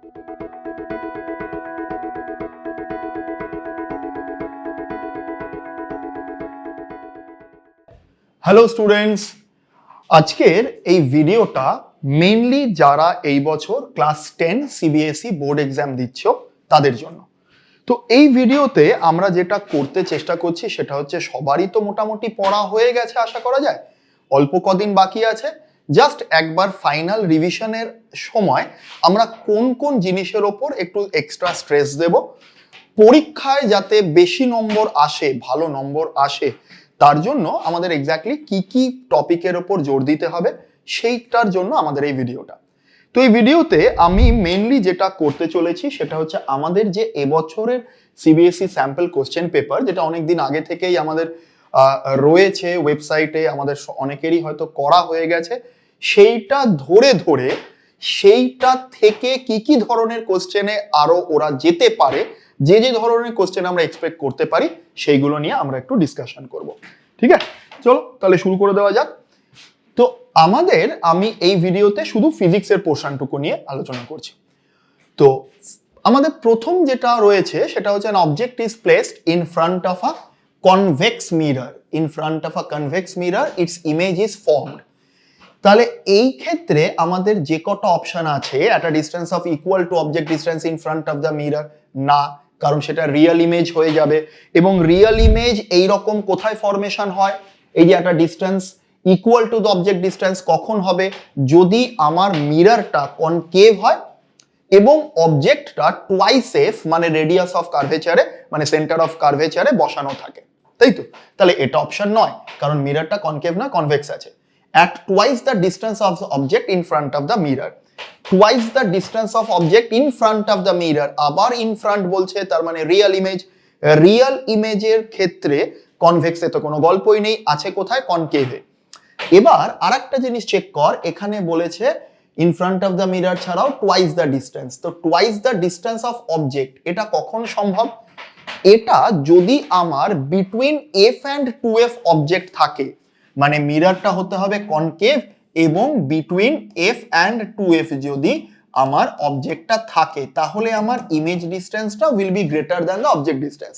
Hello students, আজকের এই ভিডিওটা মেইনলি যারা এই বছর ক্লাস 10 সিবিএসই বোর্ড এক্সাম দিচ্ছ তাদের জন্য। তো এই ভিডিওতে আমরা যেটা করতে চেষ্টা করছি সেটা হচ্ছে, সবারই তো মোটামুটি পড়া হয়ে গেছে আশা করা যায়, অল্প কদিন বাকি আছে। জাস্ট একবার ফাইনাল রিভিশনের সময় আমরা কোন কোন জিনিসের ওপর একটু এক্সট্রা স্ট্রেস দেব, পরীক্ষায় যাতে বেশি নম্বর আসে, ভালো নম্বর আসে, তার জন্য আমাদের এক্স্যাক্টলি কি কি টপিকের ওপর জোর দিতে হবে সেইটার জন্য আমাদের এই ভিডিওটা। তো এই ভিডিওতে আমি মেইনলি যেটা করতে চলেছি সেটা হচ্ছে, আমাদের যে এবছরের সিবিএসই স্যাম্পল কোশ্চেন পেপার, যেটা অনেকদিন আগে থেকেই আমাদের রয়েছে ওয়েবসাইটে, আমাদের অনেকেরই হয়তো করা হয়ে গেছে, সেইটা ধরে ধরে সেইটা থেকে কি কি ধরনের কোশ্চেনে আরো ওরা যেতে পারে, যে যে ধরনের কোশ্চেন আমরা এক্সপেক্ট করতে পারি, সেইগুলো নিয়ে আমরা একটু ডিসকাশন করব। ঠিক আছে, চলো তাহলে শুরু করে দেওয়া যাক। তো আমি এই ভিডিওতে শুধু ফিজিক্সের পোর্শনটুকু নিয়ে আলোচনা করছি। তো আমাদের প্রথম যেটা রয়েছে সেটা হচ্ছে, an object is placed in front of a convex mirror. In front of a convex mirror, its image is formed. তাহলে এই ক্ষেত্রে আমাদের যে কটা অপশন আছে, at a distance of equal to object distance in front of the mirror, না, কারণ সেটা রিয়েল ইমেজ হয়ে যাবে। এবং রিয়েল ইমেজ এইরকম কোথায় ফরমেশন হয়, এই যে একটা distance equal to the object distance কখন হবে, যদি আমার মিররটা কনকেভ হয় এবং অবজেক্টটা টুয়াইস এফ মানে রেডিয়াস অফ কার্ভেচারে, মানে সেন্টার অফ কার্ভেচারে বসানো থাকে, তাই তো? তাহলে এটা অপশন নয়, কারণ মিররটা কনকেভ না, কনভেক্স আছে। at twice the distance of the object in front of the mirror, twice the distance of object in front of the mirror, আবার in front বলছে, তার মানে রিয়েল ইমেজ। রিয়েল ইমেজের ক্ষেত্রে কনভেক্সে তো কোনো গল্পই নেই, আছে কোথায়? কনকেভে। এবার আরেকটা জিনিস চেক কর, এখানে বলেছে in front of the mirror ছাড়াও twice the distance। তো twice the distance of object এটা কখন সম্ভব? এটা যদি আমার between f and 2f object থাকে, মানে মিররটা হতে হবে কনকেভ এবং বিটুইন এফ অ্যান্ড 2f যদি আমার অবজেক্টটা থাকে, তাহলে আমার ইমেজ ডিসটেন্সটা will be greater than the object distance.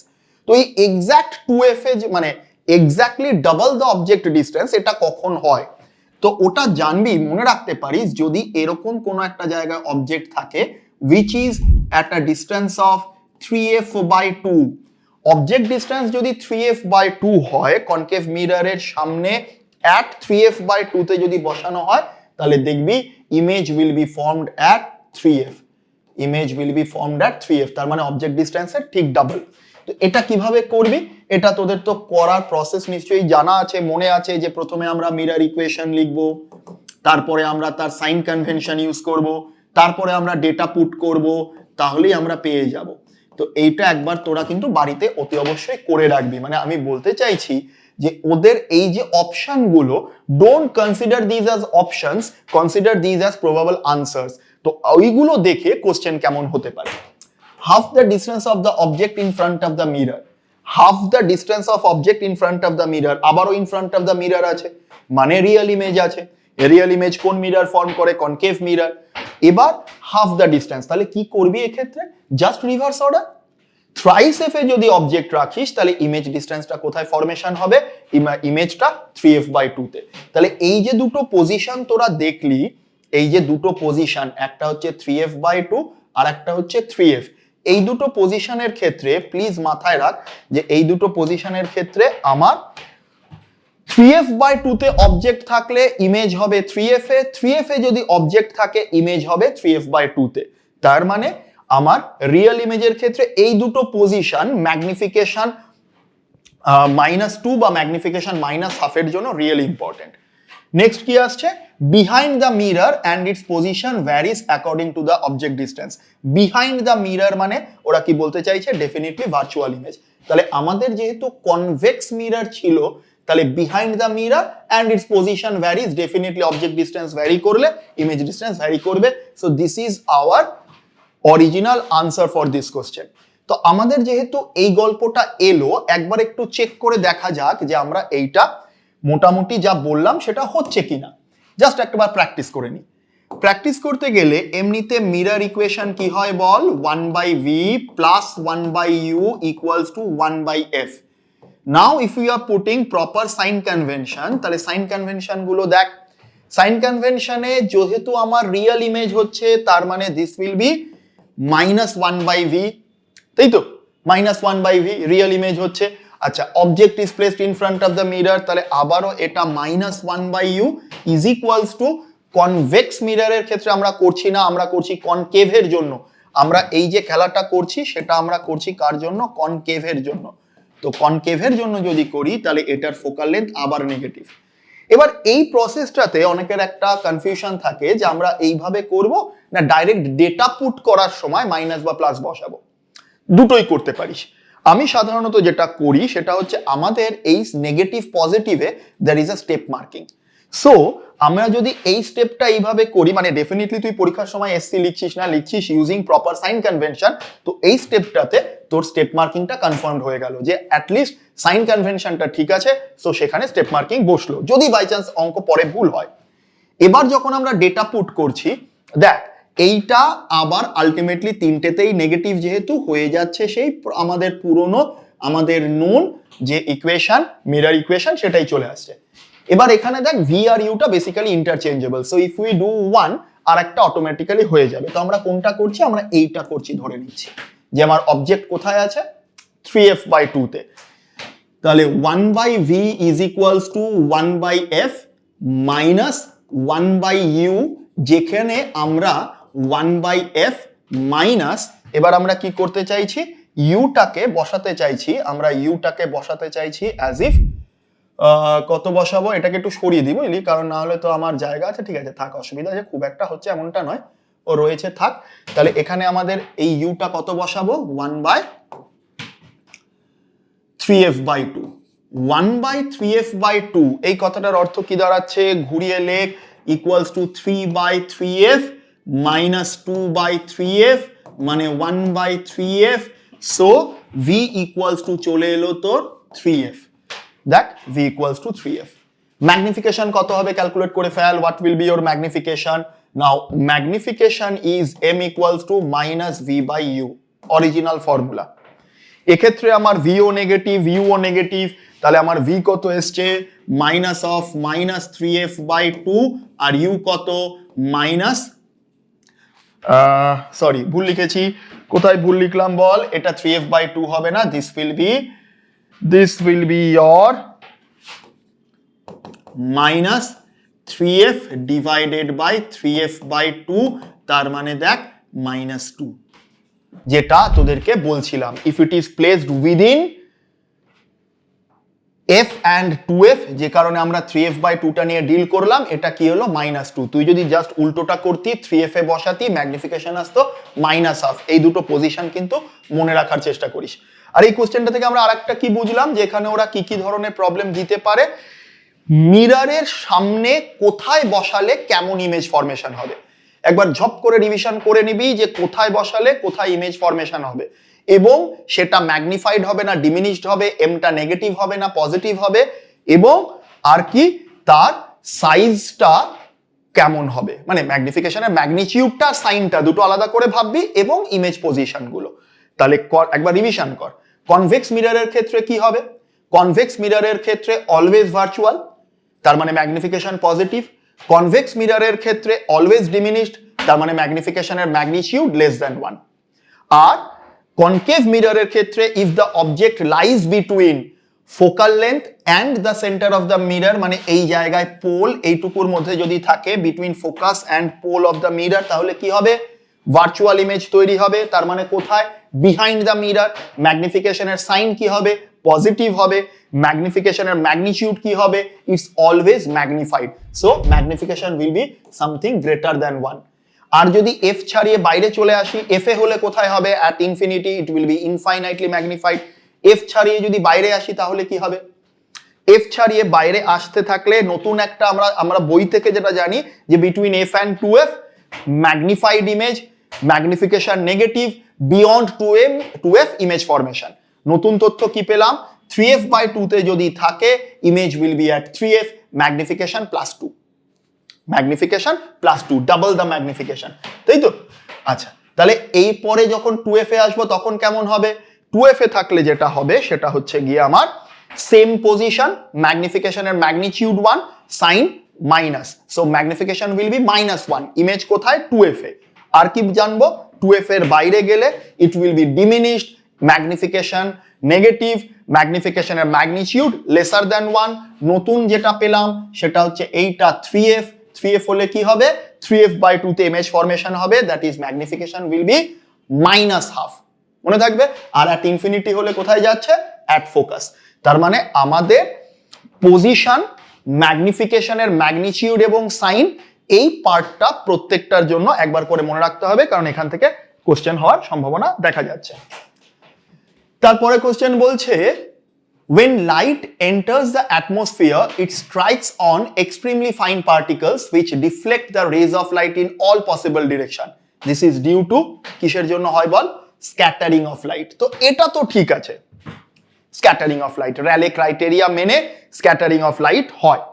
তো এই এক্স্যাক্ট 2f এ মানে exactly double the object distance, এটা কখন হয়? তো ওটা জানবি, মনে রাখতে পারিস, যদি এরকম কোনো একটা জায়গায় অবজেক্ট থাকে which is at a distance of 3f/2, object distance যদি 3f/2 হয়, কনকেভ মিররের সামনে at 3f/2 তে যদি বসানো হয়, তাহলে দেখবি image will be formed at 3f, image will be formed at 3f, তার মানে অবজেক্ট ডিসটেন্সের ঠিক ডাবল। তো এটা কিভাবে করবি? এটা তোদের তো করার প্রসেস নিশ্চয়ই জানা আছে, মনে আছে যে প্রথমে আমরা মিরর ইকুয়েশন লিখব, তারপরে আমরা তার সাইন কনভেনশন ইউজ করব, তারপরে আমরা ডেটা পুট করব, তাহলেই আমরা পেয়ে যাব। তো এইটা একবার তোরা কিন্তু বাড়িতে অতি অবশ্যই করে রাখবি। মানে আমি বলতে চাইছি যে ওদের এই যে অপশনগুলো, don't consider this as options, consider this as probable answers. তো ওইগুলো দেখে কোশ্চেন কেমন হতে পারে। Half the distance of the object in front of the mirror, half the distance of object in front of the mirror, আবারও in front of the mirror আছে, মানে real image আছে। রিয়েল ইমেজ কোন mirror form করে? Concave mirror. এবার half the distance, তাহলে কি করবি এক্ষেত্রে? Just reverse order. Thrice F A যদি অবজেক্ট রাখিস, তাহলে ইমেজ ডিস্টেন্সটা কোথায় ফরমেশন হবে? ইমেজটা 3f/2 তে। তাহলে এই যে দুটো পজিশন তোরা দেখলি, এই যে দুটো পজিশন, একটা হচ্ছে 3f/2 আর একটা হচ্ছে 3f, এই দুটো পজিশনের ক্ষেত্রে প্লিজ মাথায় রাখ যে এই দুটো পজিশনের ক্ষেত্রে আমার 3f/2 তে অবজেক্ট থাকলে ইমেজ হবে 3f এ, 3f এ যদি অবজেক্ট থাকে ইমেজ হবে 3f/2 তে। তার মানে আমার রিয়েল ইমেজের ক্ষেত্রে এই দুটো পজিশন ম্যাগনিফিকেশন -2 বা ম্যাগনিফিকেশন -1/2 এর জন্য রিয়েলি ইম্পর্টেন্ট। নেক্সট কি আসছে? Behind the mirror and its position varies according to the object distance. Behind the mirror মানে ওরা কি বলতে চাইছে? Definitely virtual image. তাহলে আমাদের যেহেতু কনভেক্স মিরর ছিল, তাহলে behind the mirror and its position varies, definitely object distance vary করলে ইমেজ ডিস্টেন্স ভ্যারি করবে। So this is our original answer for this question. তো আমাদের যেহেতু এই গল্পটা এলো, একবার একটু চেক করে দেখা যাক যে আমরা এইটা মোটামুটি যা বললাম সেটা হচ্ছে কিনা। জাস্ট একবার প্র্যাকটিস করে নি। প্র্যাকটিস করতে গেলে এমনিতে মিরর ইকুয়েশন কি হয় বল, 1/v plus 1/u equals to 1/f. Now if we are putting proper sign convention, তাহলে সাইন কনভেনশন গুলো দেখ। সাইন কনভেনশনে যেহেতু আমার রিয়েল ইমেজ হচ্ছে, তার মানে দিস উইল বি -1/v, তাই তো? -1/v রিয়েল ইমেজ হচ্ছে। আচ্ছা, object is placed in front of the mirror, তাহলে আবারও এটা -1/u is equals to, convex মিররের ক্ষেত্রে আমরা করছি না, আমরা করছি কনকেভের জন্য। আমরা এই যে খেলাটা করছি সেটা আমরা করছি কার জন্য? কনকেভের জন্য। তো কনকেভের জন্য যদি করি তাহলে এটার ফোকাল লেন্থ আবার নেগেটিভ। এবার এই প্রসেসটাতে অনেকের একটা কনফিউশন থাকে যে আমরা এইভাবে করব না ডাইরেক্ট ডেটা পুট করার সময় মাইনাস বা প্লাস বসাবো। দুটোই করতে পারিস। আমি সাধারণত যেটা করি সেটা হচ্ছে আমাদের এই নেগেটিভ পজিটিভে there is a step marking. So আমরা যদি এই স্টেপটা এইভাবে করি, মানে ডেফিনেটলি তুই পরীক্ষার সময় এসসি লিখছিস না, লিখছিস ইউজিং প্রপার সাইন কনভেনশন, তো এই স্টেপটাতে তোর স্টেপ মার্কিংটা কনফার্মড হয়ে গেল যে অ্যাটলিস্ট সাইন কনভেনশনটা ঠিক আছে, সো সেখানে স্টেপ মার্কিং বসলো, যদি বাই চান্স অঙ্ক পরে ভুল হয়। এবার যখন আমরা ডেটা পুট করছি, দেখ এইটা আবার আলটিমেটলি তিনটেতেই নেগেটিভ যেহেতু হয়ে যাচ্ছে সেই আমাদের পুরনো আমাদের নোন যে ইকুয়েশন, মিরর ইকুয়েশন, সেটাই চলে আসছে। এবার এখানে দেখ ভি আর ইউটা basically interchangeable, so if we do one আর একটা অটোমেটিক্যালি হয়ে যাবে। তো আমরা কোনটা করছি? আমরা এইটা করছি ধরে নিচ্ছি যে আমার অবজেক্ট কোথায় আছে? 3f/2 তে। তাহলে 1/v is equals two 1/f minus 1/u, যেখানে আমরা 1/f মাইনাস, এবার আমরা কি করতে চাইছি? ইউটাকে বসাতে চাইছি, আমরা ইউটাকে বসাতে চাইছি অ্যাজ ইফ, কত বসাবো? এটাকে একটু সরিয়ে দিব বুঝলি, কারণ না হলে তো আমার জায়গা আছে। ঠিক আছে, থাক, অসুবিধা আছে, খুব একটা হচ্ছে এমনটা নয়, ও রয়েছে, থাক। তাহলে এখানে আমাদের এই ইউটা কত বসাবো? 1/3f/2। 1/3f/2 এই কথাটার অর্থ কি দাঁড়াচ্ছে? ঘুরিয়ে লেখ, equals to 3/3f minus 2/3f, মানে 1/3f। So v equals to চলে এলো তোর 3f। দেখ v equals to 3f. Magnification কত হবে? ক্যালকুলেট করে ফেল। What will be your magnification? Now magnification is m equals to minus v by u, original formula. এক্ষেত্রে আমার v ও নেগেটিভ, u ও নেগেটিভ, তাহলে আমার v কত এসছে? মাইনাস অফ -3f/2, আর u কত? মাইনাস, সরি ভুল লিখেছি, কোথায় ভুল লিখলাম বল? এটা 3f/2 হবে না, this will be your minus 3f divided by 3f/2, তার মানে দেখ -2, যেটা তোদেরকে বলছিলাম if it is placed within f and 2f, যে কারণে আমরা 3f/2 টা নিয়ে ডিল করলাম, এটা কি হলো? -2। তুই যদি জাস্ট উল্টোটা করতি, 3f এ বসাতি, ম্যাগনিফিকেশন আসতো -1/2। এই দুটো পজিশন কিন্তু মনে রাখার চেষ্টা করিস। আর এই কোশ্চেনটা থেকে আমরা আরেকটা কি বুঝলাম, যে এখানে ওরা কি কি ধরনের প্রবলেম দিতে পারে, মিররের সামনে কোথায় বসালে কেমন ইমেজ ফরমেশন হবে। একবার ঝপ করে রিভিশন করে নিবি যে কোথায় বসালে কোথায় ইমেজ ফরমেশন হবে, এবং সেটা ম্যাগনিফাইড হবে না ডিমিনিশড হবে, এমটা নেগেটিভ হবে না পজিটিভ হবে, এবং আর কি তার সাইজটা কেমন হবে, মানে ম্যাগনিফিকেশনের ম্যাগনিটিউডটা, সাইনটা দুটো আলাদা করে ভাববি, এবং ইমেজ পজিশনগুলো। তাহলে একবার রিভিশন কর। কনভেক্স মিররের ক্ষেত্রে কি হবে? কনভেক্স মিররের ক্ষেত্রে অলওয়েজ ভার্চুয়াল, তার মানে ম্যাগনিফিকেশন পজিটিভ। কনভেক্স মিররের ক্ষেত্রে অলওয়েজ ডিমিনিশড, তার মানে ম্যাগনিফিকেশনের ম্যাগনিটিউড লেস দ্যান 1। আর কনকেভ মিররের ক্ষেত্রে if the object lies between focal length and the centre of the mirror, মানে এই জায়গায় পোল এইটুকুর মধ্যে যদি থাকে, between focus and pole of the mirror, তাহলে কি হবে? ভার্চুয়াল ইমেজ তৈরি হবে। তার মানে কোথায়? Behind the mirror. ম্যাগনিফিকেশনের সাইন কি হবে? পজিটিভ হবে। ম্যাগনিফিকেশনের ম্যাগনিটিউড কি হবে? It's always magnified, so magnification will be something greater than 1। আর যদি এফ ছাড়িয়ে বাইরে চলে আসি, এফ এ হলে কোথায় হবে? At infinity, it will B infinitely magnified. F ছাড়িয়ে যদি বাইরে আসি তাহলে কি হবে? এফ ছাড়িয়ে বাইরে আসতে থাকলে নতুন একটা আমরা বই থেকে যেটা জানি যে between F and 2f magnified image, magnification negative, beyond 2f image formation. নতুন তথ্য কি পেলাম? 3f/2 তে যদি থাকে image will be at 3f, magnification +2। Magnification plus 2 double the magnification, তাই তো? আচ্ছা, তাহলে এই পরে যখন 2f এ আসবো তখন কেমন হবে? 2f এ থাকলে যেটা হবে সেটা হচ্ছে গিয়ে আমার সেম পজিশন, ম্যাগনিফিকেশনের magnitude 1, sign minus, so magnification will be -1, image কোথায়? 2f এ। আর কি জানবো? 2f এর বাইরে গেলে it will be diminished, magnification negative, ম্যাগনিফিকেশনের ম্যাগনিটিউড লেসার দ্যান 1। নতুন যেটা পেলাম সেটা হচ্ছে এইটা 3f, 3f হলে কি হবে? 3f/2 তে ইমেজ ফরমেশন হবে, that is magnification will B -1/2, মনে থাকবে। আর অ্যাট ইনফিনিটি হলে কোথায় যাচ্ছে? At focus. তার মানে আমাদের পজিশন, ম্যাগনিফিকেশনের ম্যাগনিটিউড এবং সাইন, এই পার্টটা প্রত্যেকটার জন্য একবার করে মনে রাখতে হবে, কারণ এখান থেকে কোশ্চেন হওয়ার সম্ভাবনা দেখা যাচ্ছে। তারপরে কোশ্চেন বলছে when light enters the atmosphere it strikes on extremely fine particles which deflect the rays of light in all possible direction, this is due to কিসের জন্য হয় বল? scattering of light। তো এটা তো ঠিক আছে, scattering of light, Rayleigh criteria মেনে scattering of light হয়।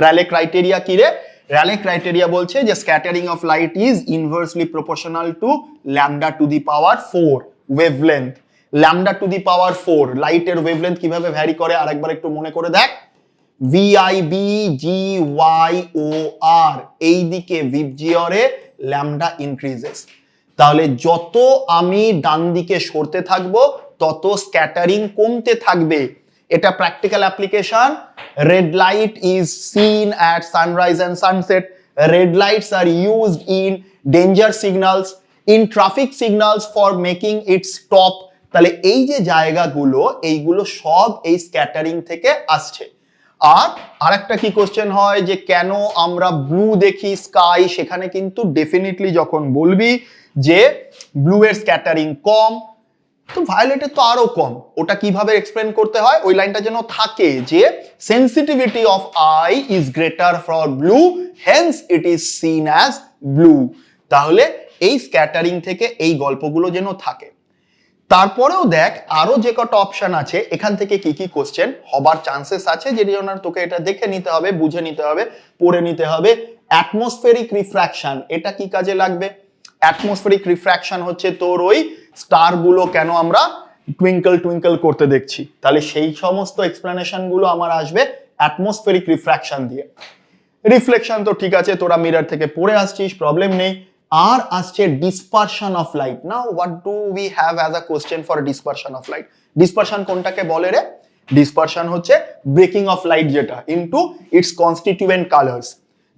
র্যালে ক্রাইটেরিয়া কি রে? র্যালে ক্রাইটেরিয়া বলছে যে scattering of light is inversely proportional to lambda to the power 4 wavelength. Lambda to the power 4, লাইটের ওয়েভলেন্থ কিভাবে ভ্যারি করে আরেকবার একটু মনে করে দেখ। VIBGYOR, এই দিকে ভিবজিওরে ল্যামডা ইনক্রিজেস, তাহলে যত আমি ডান দিকে সরতে থাকবো তত স্ক্যাটারিং কমতে থাকবে। এটা practical application. Red light is seen at sunrise and sunset, red lights are used in danger signals, in traffic signals for making it stop. তাহলে এই যে জায়গাগুলো, এইগুলো সব এই স্ক্যাটারিং থেকে আসছে। আর আরেকটা কি কোশ্চেন হয় যে কেন আমরা ব্লু দেখি স্কাই, সেখানে কিন্তু ডেফিনেটলি যখন বলবি যে ব্লু এর স্ক্যাটারিং কম, তো ভায়োলেটের তো আরো কম। ওটা কিভাবে এক্সপ্লেন করতে হয়? ওই লাইনটা যেন থাকে যে sensitivity of eye is greater for blue, hence it is seen as blue. তাহলে এই স্ক্যাটারিং থেকে এই গল্পগুলো যেন থাকে। তারপরেও দেখ আরো যে কটা অপশন আছে, এখান থেকে কি কি কোশ্চেন হবার চান্সেস আছে, যেটি জন্য তোকে এটা দেখে নিতে হবে, বুঝে নিতে হবে, পড়ে নিতে হবে। অ্যাটমসফেরিক রিফ্র্যাকশন, এটা কি কাজে লাগবে? অ্যাটমসফেরিক রিফ্র্যাকশন হচ্ছে তোর ওই স্টার গুলো কেন আমরা টুইঙ্কল টুইঙ্কল করতে দেখছি, তাহলে সেই সমস্ত এক্সপ্লেনেশন গুলো আমার আসবে অ্যাটমসফেরিক রিফ্র্যাকশন দিয়ে। রিফ্লেকশন তো ঠিক আছে, তোরা মিরর থেকে পড়ে আসছিস, প্রবলেম নেই। আর আসছে dispersion of light. Now what do we have as a question for dispersion of light? Dispersion কোনটাকে বলে রে? ডিসপারশন হচ্ছে ব্রেকিং অফ লাইট যেটা ইনটু ইটস কনস্টিটিউয়েন্ট কালার্স।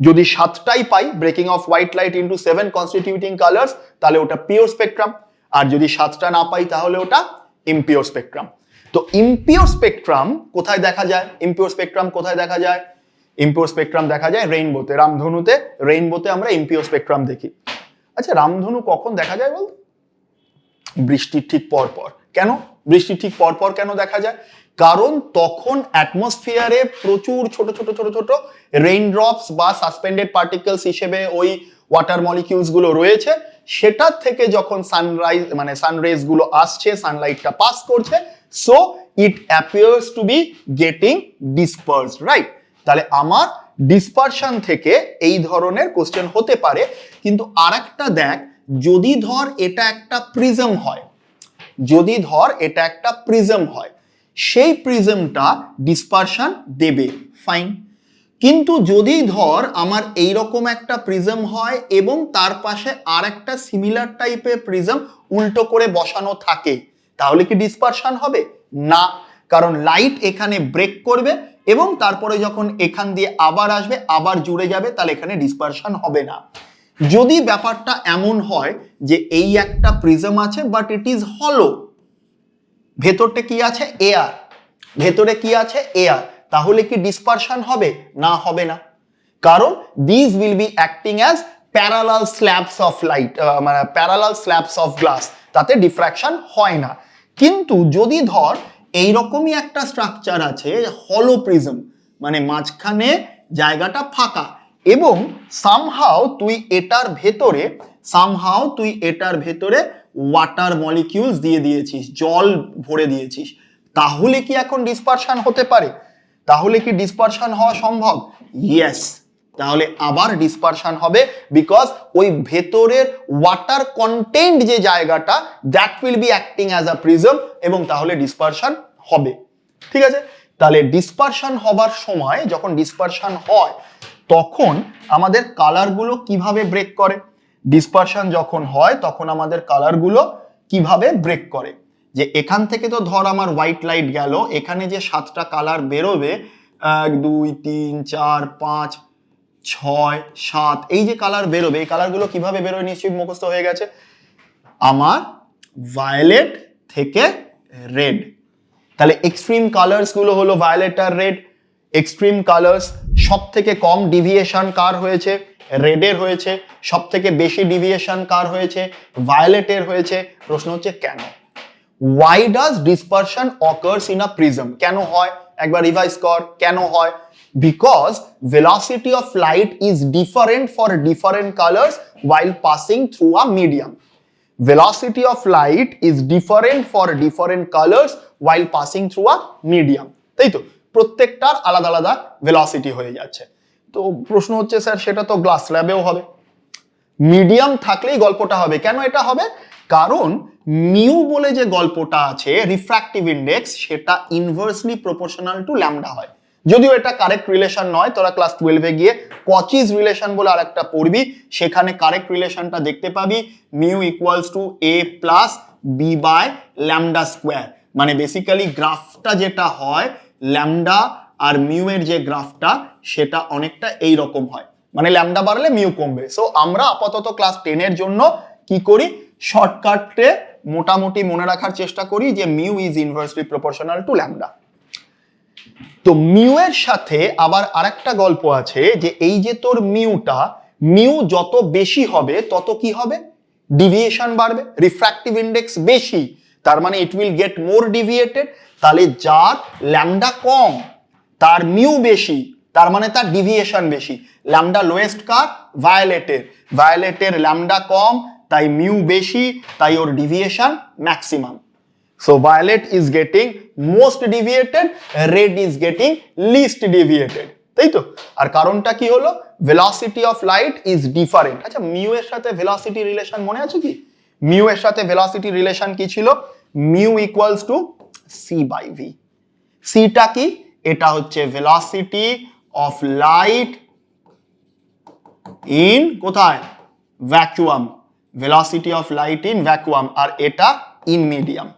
যদি 7টাই পাই, breaking of white light into 7 constituting colours, তাহলে ওটা পিওর স্পেকট্রাম। আর যদি 7টা না পাই তাহলে ওটা ইমপিওর স্পেকট্রাম। তো ইমপিওর স্পেকট্রাম কোথায় দেখা যায়? ইমপিওর স্পেকট্রাম কোথায় দেখা যায়? ইমপিওর স্পেকট্রাম দেখা যায় রেইনবোতে, রামধনুতে। রেইনবোতে আমরা ইমপিওর স্পেকট্রাম দেখি। আচ্ছা, রামধনু কখন দেখা যায় বল? বৃষ্টির ঠিক পরপর। কেন বৃষ্টির ঠিক পরপর কেন দেখা যায়? কারণ তখন অ্যাটমসফিয়ারে প্রচুর ছোট ছোট ছোট ছোট রেইনড্রপস বা সাসপেন্ডেড পার্টিকেলস হিসেবে ওই ওয়াটার মলিকিউলস গুলো রয়েছে, সেটার থেকে যখন সানরাইজ মানে সানরেজ গুলো আসছে, সানলাইটটা পাস করছে, so it appears to be getting dispersed, right? তাহলে আমার ডিসপারশন থেকে এই ধরনের কোশ্চেন হতে পারে। কিন্তু আরেকটা দেখ, যদি ধর এটা একটা প্রিজম হয়, যদি ধর এটা একটা প্রিজম হয়, সেই প্রিজমটা ডিসপারশন দেবে, ফাইন। কিন্তু যদি ধর আমার এইরকম একটা প্রিজম হয় এবং তার পাশে আর একটা সিমিলার টাইপের প্রিজম উল্টো করে বসানো থাকে, তাহলে কি ডিসপারশন হবে? না, কারণ লাইট এখানে ব্রেক করবে এবং তারপরে যখন এখান দিয়ে আবার আসবে, আবার জুড়ে যাবে, তাহলে এখানে ডিসপারশন হবে না। যদি ব্যাপারটা এমন হয় যে এই একটা প্রিজম আছে বাট ইট ইজ হলো, ভেতরটা কি আছে? এয়ার, ভেতরে কি আছে? এয়ার, তাহলে কি ডিসপারশন হবে? না, হবে না, কারণ this will be acting as parallel slabs of light, মানে প্যারালাল স্ল্যাবস অফ গ্লাস, তাতে ডিফ্র্যাকশন হয় না। কিন্তু যদি ধর এইরকমই একটা স্ট্রাকচার আছে, হলো প্রিজম, মানে মাঝখানে জায়গাটা ফাঁকা, এবং সামহাও তুই এটার ভেতরে ওয়াটার মলিকিউলস দিয়ে দিয়েছিস, জল ভরে দিয়েছিস, তাহলে কি এখন ডিসপারশন হতে পারে? তাহলে কি ডিসপারশন হওয়া সম্ভব? ইয়েস, তাহলে আবার ডিসপারশন হবে, বিকজ ওই ভেতরের ওয়াটার কন্টেন্ট যে জায়গাটা, that will be acting as a prism, এবং তাহলে ডিসপারশন হবে। ঠিক আছে, তাহলে ডিসপারশন হবার সময়, যখন ডিসপারশন হয় তখন আমাদের কালারগুলো কিভাবে ব্রেক করে, ডিসপারশন যখন হয় তখন আমাদের কালারগুলো কিভাবে ব্রেক করে, যে এখান থেকে তো ধর আমার হোয়াইট লাইট গেল, এখানে যে 7টা কালার বেরোবে 1 2 3 4 5 6 7, এই যে কালার বেরোবে, এই কালারগুলো কিভাবে বেরোয় নিশ্চয়ই মুখস্থ হয়ে গেছে আমার, ভায়োলেট থেকে রেড। তাহলে এক্সট্রিম কালার্স গুলো হলো ভায়োলেট আর রেড। এক্সট্রিম কালার্স সব থেকে কম ডিভিয়েশন কার হয়েছে, রেডের হয়েছে। সব থেকে বেশি ডিভিয়েশন কার হয়েছে, ভায়োলেটের হয়েছে। প্রশ্ন হচ্ছে কেন? Why does dispersion occurs in a prism? কেন হয়? একবার রিভাইজ কর, কেন হয়? Because velocity of light is different for different colors while passing through a medium. Velocity of light is different for different colors while passing through a medium. তাই তো, প্রত্যেকটার আলাদা আলাদা ভেলোসিটি হয়ে যাচ্ছে। তো প্রশ্ন হচ্ছে স্যার সেটা তো গ্লাস ল্যাবেও হবে, মিডিয়াম থাকলেই গল্পটা হবে। কেন এটা হবে? কারণ মিউ বলে যে গল্পটা আছে, রিফ্র্যাক্টিভ ইন্ডেক্স, সেটা ইনভার্সলি প্রপোর্শনাল টু ল্যামডা হয়। যদিও এটা কারেক্ট রিলেশন নয়, তোরা ক্লাস 12-এ গিয়ে কচিজ রিলেশন বলে আরেকটা পড়বি, সেখানে কারেক্ট রিলেশনটা দেখতে পাবি, mu equals to a plus b by lambda square. মানে বেসিক্যালি গ্রাফটা যেটা হয়, ল্যামডা আর মিউ এর যে গ্রাফটা, সেটা অনেকটা এই রকম হয়, মানে ল্যামডা বাড়লে মিউ কমবে। সো আমরা আপাতত ক্লাস 10-এর জন্য কি করি, শর্টকাটে মোটামুটি মনে রাখার চেষ্টা করি যে mu is inversely proportional to lambda. তো মিউ এর সাথে আবার আরেকটা গল্প আছে, যে এই যে তোর মিউটা, মিউ যত বেশি হবে তত কি হবে, ডিভিয়েশন বাড়বে। রিফ্র্যাক্টিভ ইন্ডেক্স বেশি, তার মানে it will get more deviated. তাহলে যার ল্যামডা কম তার মিউ বেশি, তার মানে তার ডিভিয়েশন বেশি। ল্যামডা লোয়েস্ট কার, ভায়োলেটের। ভায়োলেটের ল্যামডা কম, তাই মিউ বেশি, তাই ওর deviation maximum. So violet is getting most deviated, red is getting least deviated, তাই তো? আর কারণটা কি হলো, velocity of light is different। আচ্ছা, মিউ এর সাথে velocity রিলেশন মনে আছে কি? মিউ এর সাথে velocity রিলেশন কি ছিল? Mu equals to c by v। Theta কি? এটা হচ্ছে velocity of light in কোথায়, vacuum. velocity of light in vacuum, আর এটা in medium,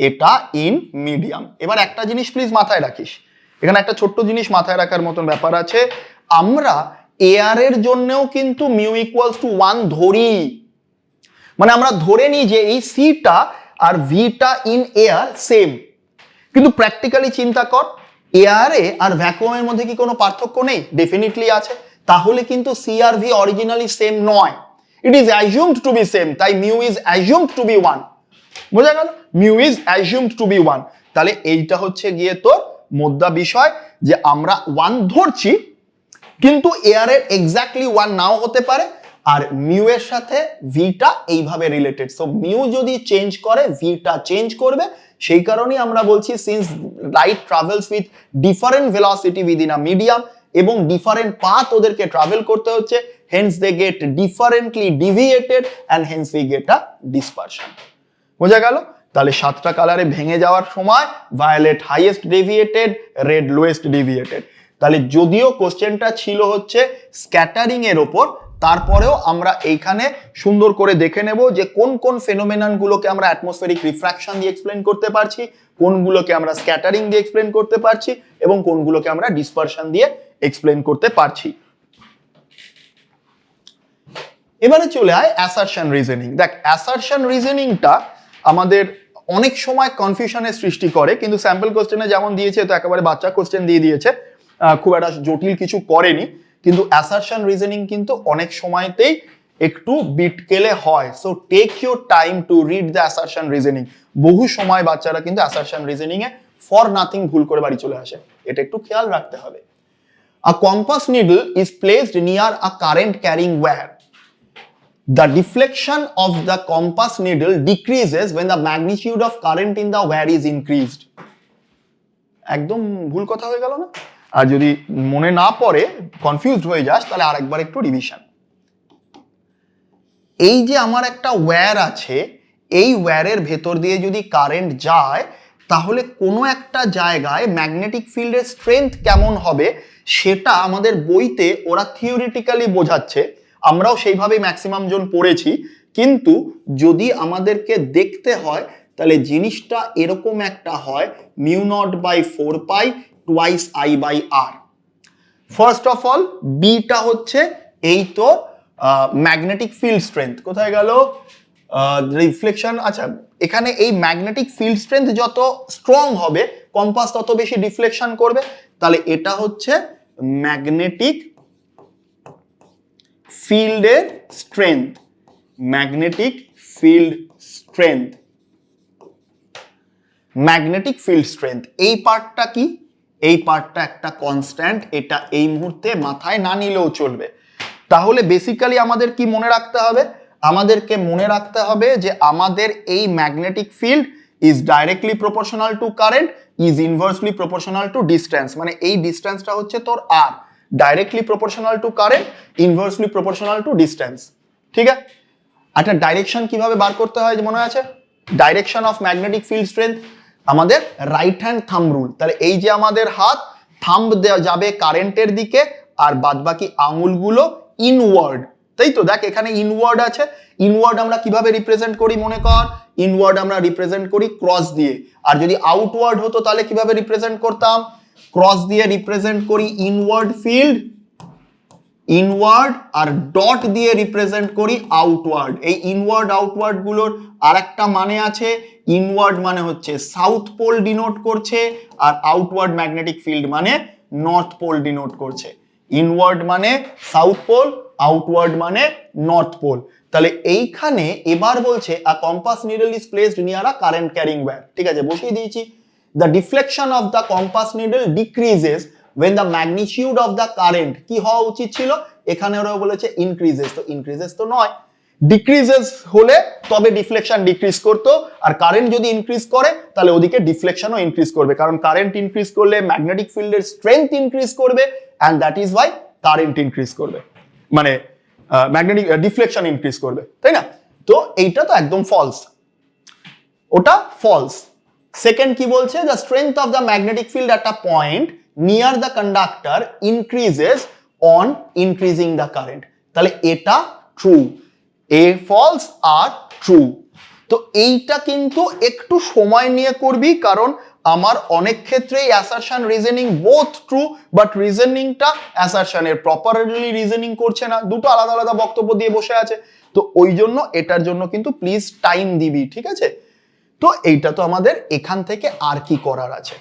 এটা ইন মিডিয়াম। এবার একটা জিনিস প্লিজ মাথায় রাখিস, এখানে একটা ছোট্ট জিনিস মাথায় রাখার মতন ব্যাপার আছে। আমরা এয়ার এর জন্যও কিন্তু মিউ ইকুয়ালস টু 1 ধরি, মানে আমরা ধরে নিই যে এই সিটা আর ভিটা ইন এয়ার সেম। কিন্তু প্র্যাকটিক্যালি চিন্তা কর, এয়ারে আর ভ্যাকুয়ামের মধ্যে কি কোনো পার্থক্য নেই? ডেফিনেটলি আছে। তাহলে কিন্তু সি আর ভি অরিজিনালি সেম নয়, it is assumed to be same, তাই mu is assumed to be 1। বোঝা গেল? Mu is assumed to be 1। তাহলে এইটা হচ্ছে গিয়ে তোর মুদ্রা বিষয়, যে আমরা 1 ধরছি, কিন্তু এয়ারের এক্স্যাক্টলি 1 নাও হতে পারে, আর মিউ এর সাথে ভিটা এইভাবে রিলেটেড। সো মিউ যদি চেঞ্জ করে, ভিটা চেঞ্জ করবে। সেই কারণেই আমরা বলছি, since light travels with different velocity within a medium, এবং ডিফারেন্ট পাথ ওদেরকে ট্রাভেল করতে হচ্ছে, hence they get differently deviated and hence we get a dispersion. বোঝা গেল? তাহলে 7টা কালারে ভেঙে যাওয়ার সময় violet highest deviated, red lowest deviated. তাহলে যদিও কোশ্চেনটা ছিল হচ্ছে স্ক্যাটারিং এর ওপর, তারপরেও আমরা এইখানে সুন্দর করে দেখে নেব যে কোন কোন ফেনোমেনন গুলোকে আমরা অ্যাটমসফেরিক রিফ্র্যাকশন দিয়ে এক্সপ্লেন করতে পারছি, কোনগুলোকে আমরা স্ক্যাটারিং দিয়ে এক্সপ্লেন করতে পারছি, এবং কোনগুলোকে আমরা ডিসপারশন দিয়ে এক্সপ্লেন করতে পারছি। এবারে চলে আয় অ্যাসারশন রিজনিং। দেখ, অ্যাসারশন রিজনিংটা আমাদের অনেক সময় কনফিউশনের সৃষ্টি করে, কিন্তু স্যাম্পল কোশ্চেনে যেমন দিয়েছে, তো একেবারে বাচ্চা কোশ্চেন দিয়ে দিয়েছে, খুব একটা জটিল কিছু করেনি। কিন্তু অ্যাসারশন রিজনিং কিন্তু অনেক সময়তেই একটু বিটকেলে হয়। So take your time to read the assertion reasoning. বহু সময় বাচ্চারা কিন্তু অ্যাসারশন রিজনিং এ ফর নাথিং ভুল করে বাড়ি চলে আসে, এটা একটু খেয়াল রাখতে হবে। A compass needle is placed near a current carrying wire. The deflection of the compass needle decreases when the magnitude of current in the wire is increased. একদম ভুল কথা হয়ে গেল না? আর যদি মনে না পড়ে, কনফিউজড হয়ে যাস, তাহলে আরেকবার একটু রিভিশন। এই যে আমার একটা ওয়্যার আছে, এই ওয়্যারের ভেতর দিয়ে যদি কারেন্ট যায়, তাহলে কোনো একটা জায়গায় ম্যাগনেটিক ফিল্ডের স্ট্রেংথ কেমন হবে সেটা আমাদের বইতে ওরা থিওরিটিক্যালি বোঝাচ্ছে, আমরাও সেইভাবেই ম্যাক্সিমাম জন পড়েছি। কিন্তু যদি আমাদেরকে দেখতে হয় তাহলে জিনিসটা এরকম একটা হয়, μ0/4π twice I/R। First of all beta হচ্ছে এই তো ম্যাগনেটিক ফিল্ড স্ট্রেংথ। কোথায় গেল রিফ্লেকশন? আচ্ছা, এখানে এই ম্যাগনেটিক ফিল্ড স্ট্রেংথ যত স্ট্রং হবে কম্পাস তত বেশি ডিফ্লেকশন করবে, তাহলে এটা হচ্ছে ম্যাগনেটিক ফিল্ডের strength. Magnetic field strength, magnetic field strength. এই পার্টটা কি? এই পার্টটা একটা কনস্ট্যান্ট, এটা এই মুহূর্তে মাথায় না নিলেও চলবে। তাহলে বেসিক্যালি আমাদের কি মনে রাখতে হবে? আমাদেরকে মনে রাখতে হবে যে আমাদের এই magnetic field is directly proportional to current, is inversely proportional to distance. মানে এই ডিস্টেন্সটা হচ্ছে তোর R, directly proportional to current, inversely proportional to distance. ঠিক আছে? একটা ডাইরেকশন কিভাবে বার করতে হয় মনে আছে? Direction of magnetic field strength আমাদের রাইট হ্যান্ড থাম্ব রুল। তাহলে এই যে আমাদের হাত, থাম্ব যাবে কারেন্টের দিকে আর বাদবাকি আঙুলগুলো ইনওয়ার্ড, তাই তো? দেখ এখানে ইনওয়ার্ড আছে। ইনওয়ার্ড আমরা কিভাবে রিপ্রেজেন্ট করি মনে কর? ইনওয়ার্ড আমরা রিপ্রেজেন্ট করি ক্রস দিয়ে। আর যদি আউটওয়ার্ড হতো তাহলে কিভাবে রিপ্রেজেন্ট করতাম? ক্রস দিয়ে রিপ্রেজেন্ট করি ইনওয়ার্ড ফিল্ড, ইনওয়ার্ড, আর ডট দিয়ে রিপ্রেজেন্ট করি আউটওয়ার্ড। এই ইনওয়ার্ড আউটওয়ার্ড গুলোর আরেকটা মানে আছে। ইনওয়ার্ড মানে হচ্ছে সাউথ পোল ডিনোট করছে, আর আউটওয়ার্ড ম্যাগনেটিক ফিল্ড মানে নর্থ পোল ডিনোট করছে। ইনওয়ার্ড মানে সাউথ পোল, আউটওয়ার্ড মানে নর্থ পোল। তাহলে এইখানে এবার বলছে a compass needle is placed near a current carrying wire. ঠিক আছে, বসিয়ে দিয়েছি। The deflection of the compass needle decreases when the magnitude of the current কি হওয়া উচিত ছিল? এখানে ওরা বলেছে ইনক্রিজেস, তো ইনক্রিজেস তো নয়, ডিক্রিজেস হলে তবে ডিফ্লেকশন ডিক্রিজ করতো। আর কারেন্ট যদি ইনক্রিজ করে তাহলে ওদিকে ডিফ্লেকশনও ইনক্রিজ করবে, কারণ কারেন্ট ইনক্রিজ করলে ম্যাগনেটিক ফিল্ডের স্ট্রেংথ ইনক্রিজ করবে, and that is Y current increase করবে, মানে ম্যাগনেটিক ডিফ্লেকশন ইনক্রিজ করবে, তাই না? তো এইটা তো একদম ফলস, ওটা ফলস। সেকেন্ড কি বলছে? The strength of the magnetic field at a point near the conductor increases on increasing the current। তাহলে এটা ট্রু, এ ফলস আর ট্রু। তো এইটা কিন্তু একটু সময় নিয়ে করবি, কারণ আমার অনেক ক্ষেত্রেই assertion reasoning both true, but রিজনিংটা অ্যাসারশনের প্রপারলি রিজনিং করছে না, দুটো আলাদা আলাদা বক্তব্য দিয়ে বসে আছে। তো ওই জন্য এটার জন্য কিন্তু প্লিজ টাইম দিবি, ঠিক আছে? তো এইটা তো আমাদের এখান থেকে আর কি করার আছে?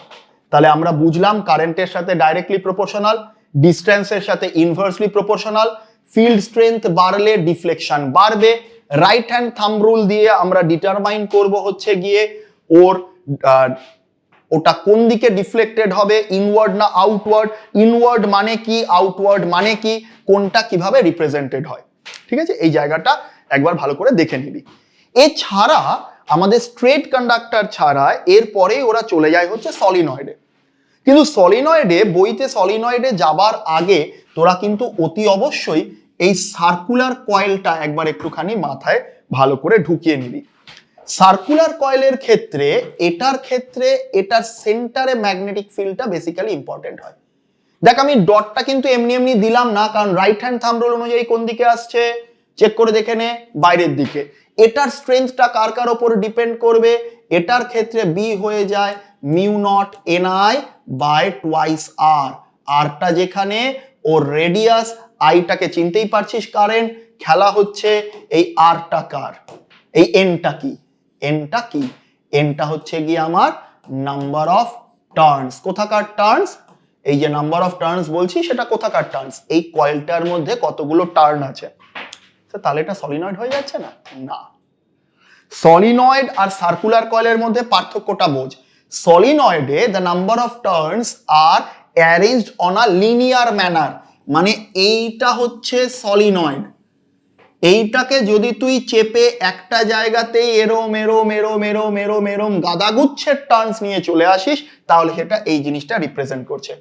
তাহলে আমরা বুঝলাম কারেন্টের সাথে ডাইরেক্টলি প্রপোর্শনাল, ডিস্টেন্সের সাথে ইনভার্সলি প্রপোর্শনাল, ফিল্ড স্ট্রেংথ বাড়লে ডিফ্লেকশন বাড়বে। রাইট হ্যান্ড থাম্ব রুল দিয়ে আমরা ডিটারমাইন করব হচ্ছে গিয়ে ওটা কোন দিকে ডিফ্লেক্টেড হবে, ইনওয়ার্ড না আউটওয়ার্ড, ইনওয়ার্ড মানে কি, আউটওয়ার্ড মানে কি, কোনটা কিভাবে রিপ্রেজেন্টেড হয়। ঠিক আছে, এই জায়গাটা একবার ভালো করে দেখে নিবি। এছাড়া আমাদের স্ট্রেট কন্ডাক্টর ছাড়া এরপরেই ওরা চলে যায় হচ্ছে সলিনয়েডে। কিন্তু সলিনয়েডে, বইতে সলিনয়েডে যাবার আগে তোরা কিন্তু অতি অবশ্যই এই সার্কুলার কয়েলটা একবার একটুখানি মাথায় ভালো করে ঢুকিয়ে নিবি। সার্কুলার কয়েলের ক্ষেত্রে এটার সেন্টারে ম্যাগনেটিক ফিল্ডটা বেসিক্যালি ইম্পর্টেন্ট হয়। দেখ আমি ডটটা কিন্তু এমনি এমনি দিলাম না, কারণ রাইট হ্যান্ড থাম্ব রুল অনুযায়ী কোন দিকে আসছে চেক করে দেখে নে, বাইরের দিকে। এটার স্ট্রেংথটা কার কার উপর ডিপেন্ড করবে? এটার ক্ষেত্রে বি হয়ে যায় μ0 Ni/2r। আরটা যেখানে, ওর রেডিয়াস, আইটাকে চিনতেই পারছিস কারেন্ট, খেলা হচ্ছে এই আরটা কার, এই এনটা কি, এনটা কি, এনটা হচ্ছে গিয়ে আমার নাম্বার অফ টার্নস। কোথাকার টার্নস? এই যে নাম্বার অফ টার্নস বলছি সেটা কোথাকার টার্নস? এই কয়েলটার মধ্যে কতগুলো টার্ন আছে। তাহলে এটা সলিনয়েড হয়ে যাচ্ছে না? না। সলিনয়েড আর সার্কুলার কয়েলের মধ্যে পার্থক্যটা বোঝ। সলিনয়েডে the number of turns are arranged on a linear manner, মানে এইটা হচ্ছে সলিনয়েড। এইটাকে যদি তুই চেপে একটা জায়গাতেই এরম এরম এরম এরম এরম এরম গাদাগুচ্ছের টার্নস নিয়ে চলে আসিস, তাহলে সেটা এই জিনিসটা রিপ্রেজেন্ট করছে।